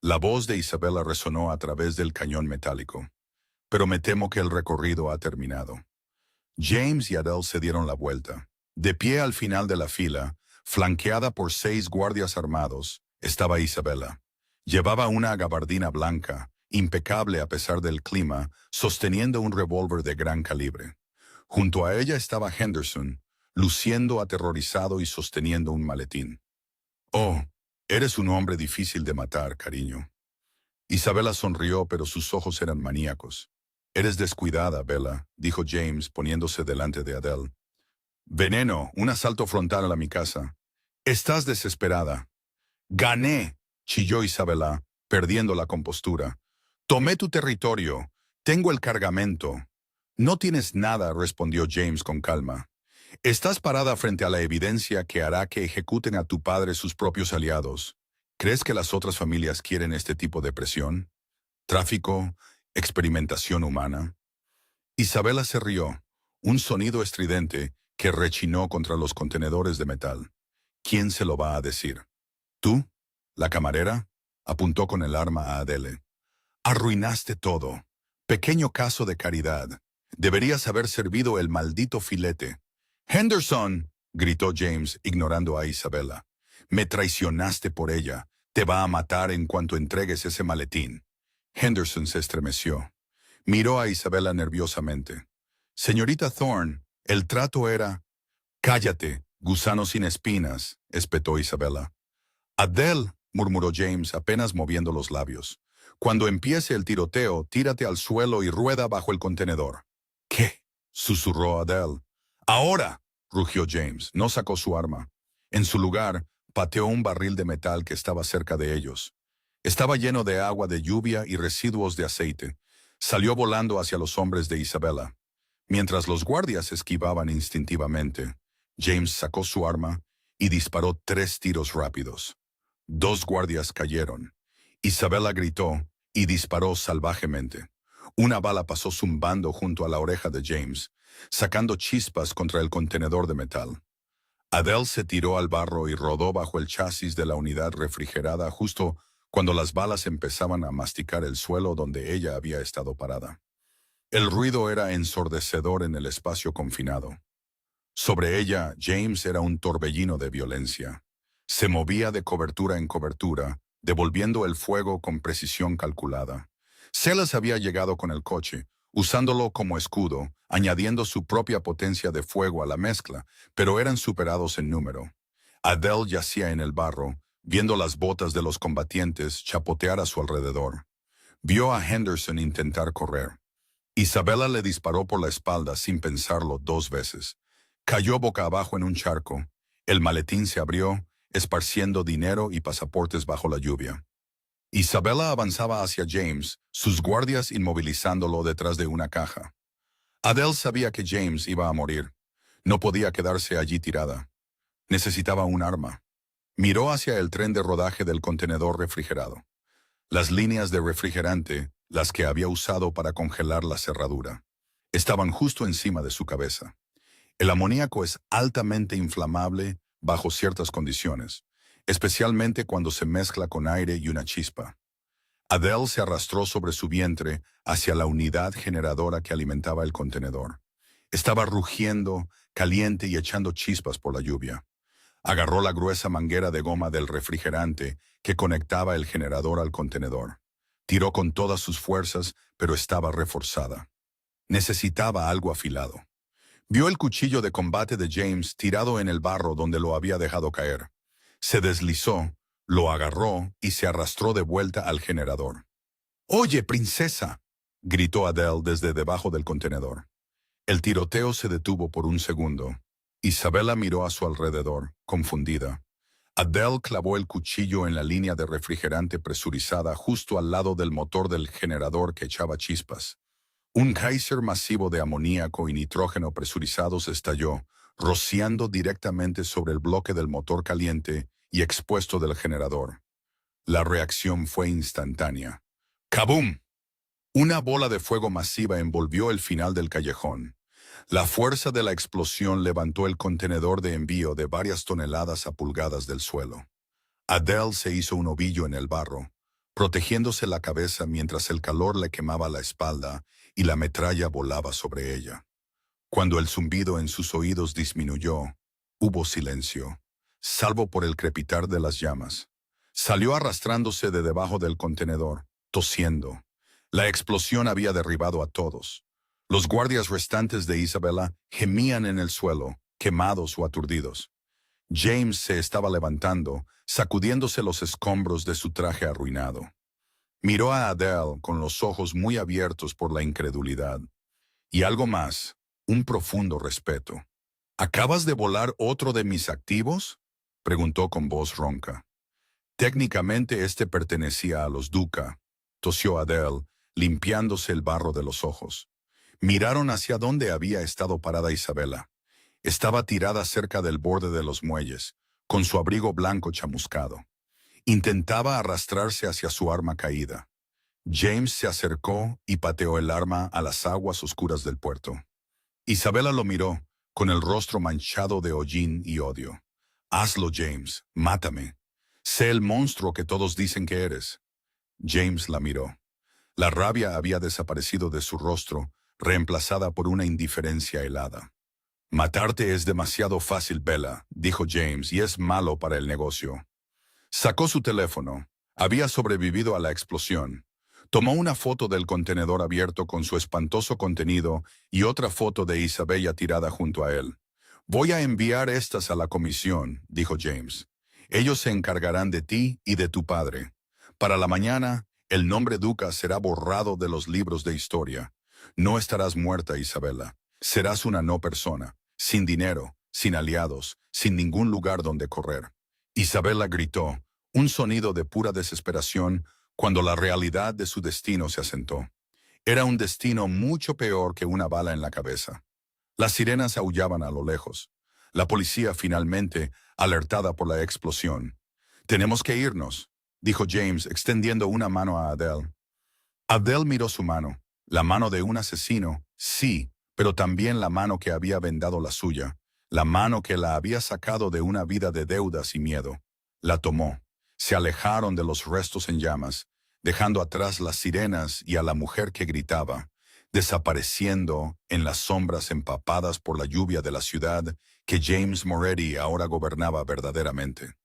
Speaker 1: La voz de Isabella resonó a través del cañón metálico. «Pero me temo que el recorrido ha terminado». James y Adele se dieron la vuelta. De pie al final de la fila, flanqueada por 6 guardias armados, estaba Isabella. Llevaba una gabardina blanca, impecable a pesar del clima, sosteniendo un revólver de gran calibre. Junto a ella estaba Henderson, luciendo aterrorizado y sosteniendo un maletín. «Oh, eres un hombre difícil de matar, cariño». Isabella sonrió, pero sus ojos eran maníacos. «Eres descuidada, Bella», dijo James, poniéndose delante de Adele. Veneno, un asalto frontal a mi casa. Estás desesperada. Gané, chilló Isabela, perdiendo la compostura. Tomé tu territorio. Tengo el cargamento. No tienes nada, respondió James con calma. Estás parada frente a la evidencia que hará que ejecuten a tu padre sus propios aliados. ¿Crees que las otras familias quieren este tipo de presión? ¿Tráfico? ¿Experimentación humana? Isabela se rió, un sonido estridente que rechinó contra los contenedores de metal. ¿Quién se lo va a decir? ¿Tú? ¿La camarera? Apuntó con el arma a Adele. Arruinaste todo. Pequeño caso de caridad. Deberías haber servido el maldito filete. Henderson, gritó James, ignorando a Isabela. Me traicionaste por ella. Te va a matar en cuanto entregues ese maletín. Henderson se estremeció. Miró a Isabela nerviosamente. Señorita Thorne, el trato era... Cállate, gusano sin espinas, espetó Isabela. Adele, murmuró James, apenas moviendo los labios. Cuando empiece el tiroteo, tírate al suelo y rueda bajo el contenedor. ¿Qué? Susurró Adele. Ahora, rugió James. No sacó su arma. En su lugar, pateó un barril de metal que estaba cerca de ellos. Estaba lleno de agua de lluvia y residuos de aceite. Salió volando hacia los hombres de Isabela. Mientras los guardias esquivaban instintivamente, James sacó su arma y disparó 3 tiros rápidos. 2 guardias cayeron. Isabela gritó y disparó salvajemente. Una bala pasó zumbando junto a la oreja de James, sacando chispas contra el contenedor de metal. Adele se tiró al barro y rodó bajo el chasis de la unidad refrigerada justo cuando las balas empezaban a masticar el suelo donde ella había estado parada. El ruido era ensordecedor en el espacio confinado. Sobre ella, James era un torbellino de violencia. Se movía de cobertura en cobertura, devolviendo el fuego con precisión calculada. Sellers había llegado con el coche, usándolo como escudo, añadiendo su propia potencia de fuego a la mezcla, pero eran superados en número. Adele yacía en el barro, viendo las botas de los combatientes chapotear a su alrededor. Vio a Henderson intentar correr. Isabela le disparó por la espalda sin pensarlo 2 veces. Cayó boca abajo en un charco. El maletín se abrió, esparciendo dinero y pasaportes bajo la lluvia. Isabela avanzaba hacia James, sus guardias inmovilizándolo detrás de una caja. Adele sabía que James iba a morir. No podía quedarse allí tirada. Necesitaba un arma. Miró hacia el tren de rodaje del contenedor refrigerado. Las líneas de refrigerante, las que había usado para congelar la cerradura, estaban justo encima de su cabeza. El amoníaco es altamente inflamable bajo ciertas condiciones, especialmente cuando se mezcla con aire y una chispa. Adele se arrastró sobre su vientre hacia la unidad generadora que alimentaba el contenedor. Estaba rugiendo, caliente y echando chispas por la lluvia. Agarró la gruesa manguera de goma del refrigerante que conectaba el generador al contenedor. Tiró con todas sus fuerzas, pero estaba reforzada. Necesitaba algo afilado. Vio el cuchillo de combate de James tirado en el barro donde lo había dejado caer. Se deslizó, lo agarró y se arrastró de vuelta al generador. «¡Oye, princesa!», gritó Adele desde debajo del contenedor. El tiroteo se detuvo por un segundo. Isabela miró a su alrededor, confundida. Adele clavó el cuchillo en la línea de refrigerante presurizada justo al lado del motor del generador que echaba chispas. Un geyser masivo de amoníaco y nitrógeno presurizados estalló, rociando directamente sobre el bloque del motor caliente y expuesto del generador. La reacción fue instantánea. ¡Kabum! Una bola de fuego masiva envolvió el final del callejón. La fuerza de la explosión levantó el contenedor de envío de varias toneladas a pulgadas del suelo. Adele se hizo un ovillo en el barro, protegiéndose la cabeza mientras el calor le quemaba la espalda y la metralla volaba sobre ella. Cuando el zumbido en sus oídos disminuyó, hubo silencio, salvo por el crepitar de las llamas. Salió arrastrándose de debajo del contenedor, tosiendo. La explosión había derribado a todos. Los guardias restantes de Isabela gemían en el suelo, quemados o aturdidos. James se estaba levantando, sacudiéndose los escombros de su traje arruinado. Miró a Adele con los ojos muy abiertos por la incredulidad. Y algo más, un profundo respeto. ¿Acabas de volar otro de mis activos? Preguntó con voz ronca. Técnicamente este pertenecía a los Duca, tosió Adele, limpiándose el barro de los ojos. Miraron hacia donde había estado parada Isabela. Estaba tirada cerca del borde de los muelles, con su abrigo blanco chamuscado. Intentaba arrastrarse hacia su arma caída. James se acercó y pateó el arma a las aguas oscuras del puerto. Isabela lo miró, con el rostro manchado de hollín y odio. Hazlo, James, mátame. Sé el monstruo que todos dicen que eres. James la miró. La rabia había desaparecido de su rostro, reemplazada por una indiferencia helada. Matarte es demasiado fácil, Bella, dijo James, y es malo para el negocio. Sacó su teléfono. Había sobrevivido a la explosión. Tomó una foto del contenedor abierto con su espantoso contenido y otra foto de Isabella tirada junto a él. Voy a enviar estas a la comisión, dijo James. Ellos se encargarán de ti y de tu padre. Para la mañana, el nombre Duca será borrado de los libros de historia. No estarás muerta, Isabella. Serás una no persona, sin dinero, sin aliados, sin ningún lugar donde correr. Isabella gritó, un sonido de pura desesperación, cuando la realidad de su destino se asentó. Era un destino mucho peor que una bala en la cabeza. Las sirenas aullaban a lo lejos. La policía finalmente, alertada por la explosión. «Tenemos que irnos», dijo James, extendiendo una mano a Adele. Adele miró su mano, la mano de un asesino, sí, pero también la mano que había vendado la suya, la mano que la había sacado de una vida de deudas y miedo. La tomó. Se alejaron de los restos en llamas, dejando atrás las sirenas y a la mujer que gritaba, desapareciendo en las sombras empapadas por la lluvia de la ciudad que James Moretti ahora gobernaba verdaderamente.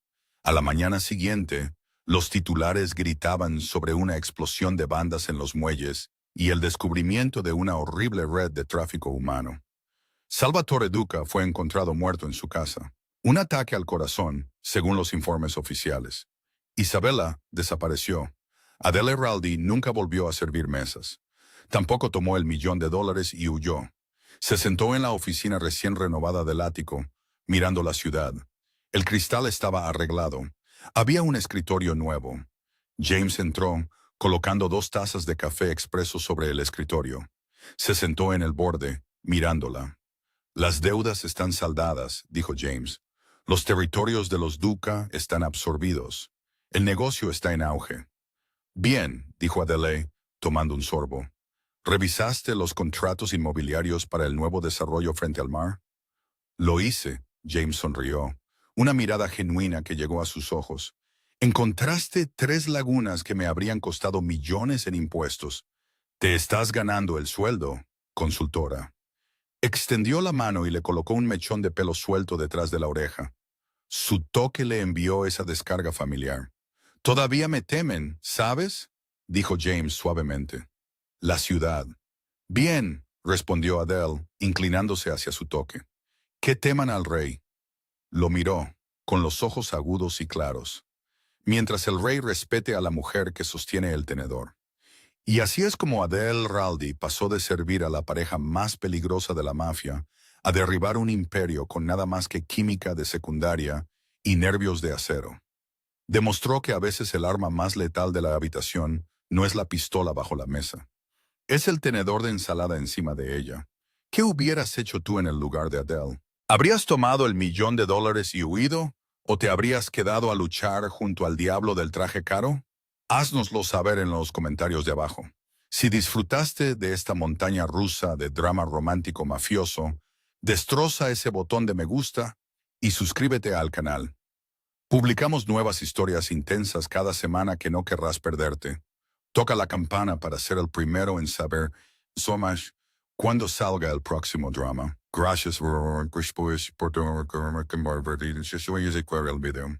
Speaker 1: A la mañana siguiente, los titulares gritaban sobre una explosión de bandas en los muelles y el descubrimiento de una horrible red de tráfico humano. Salvatore Duca fue encontrado muerto en su casa. Un ataque al corazón, según los informes oficiales. Isabella desapareció. Adele Raldi nunca volvió a servir mesas. Tampoco tomó el $1.000.000 y huyó. Se sentó en la oficina recién renovada del ático, mirando la ciudad. El cristal estaba arreglado. Había un escritorio nuevo. James entró, colocando 2 tazas de café expreso sobre el escritorio. Se sentó en el borde, mirándola. Las deudas están saldadas, dijo James. Los territorios de los Duca están absorbidos. El negocio está en auge. Bien, dijo Adele, tomando un sorbo. ¿Revisaste los contratos inmobiliarios para el nuevo desarrollo frente al mar? Lo hice, James sonrió. Una mirada genuina que llegó a sus ojos. Encontraste 3 lagunas que me habrían costado millones en impuestos. Te estás ganando el sueldo, consultora. Extendió la mano y le colocó un mechón de pelo suelto detrás de la oreja. Su toque le envió esa descarga familiar. «Todavía me temen, ¿sabes?», dijo James suavemente. «La ciudad». «Bien», respondió Adele, inclinándose hacia su toque. «¿Qué teman al rey?». Lo miró, con los ojos agudos y claros. «Mientras el rey respete a la mujer que sostiene el tenedor». Y así es como Adele Raldi pasó de servir a la pareja más peligrosa de la mafia a derribar un imperio con nada más que química de secundaria y nervios de acero. Demostró que a veces el arma más letal de la habitación no es la pistola bajo la mesa. Es el tenedor de ensalada encima de ella. ¿Qué hubieras hecho tú en el lugar de Adele? ¿Habrías tomado el $1.000.000 y huido? ¿O te habrías quedado a luchar junto al diablo del traje caro? Haznoslo saber en los comentarios de abajo. Si disfrutaste de esta montaña rusa de drama romántico mafioso, destroza ese botón de me gusta y suscríbete al canal. Publicamos nuevas historias intensas cada semana que no querrás perderte. Toca la campana para ser el primero en saber cuando salga el próximo drama. Gracias por el video.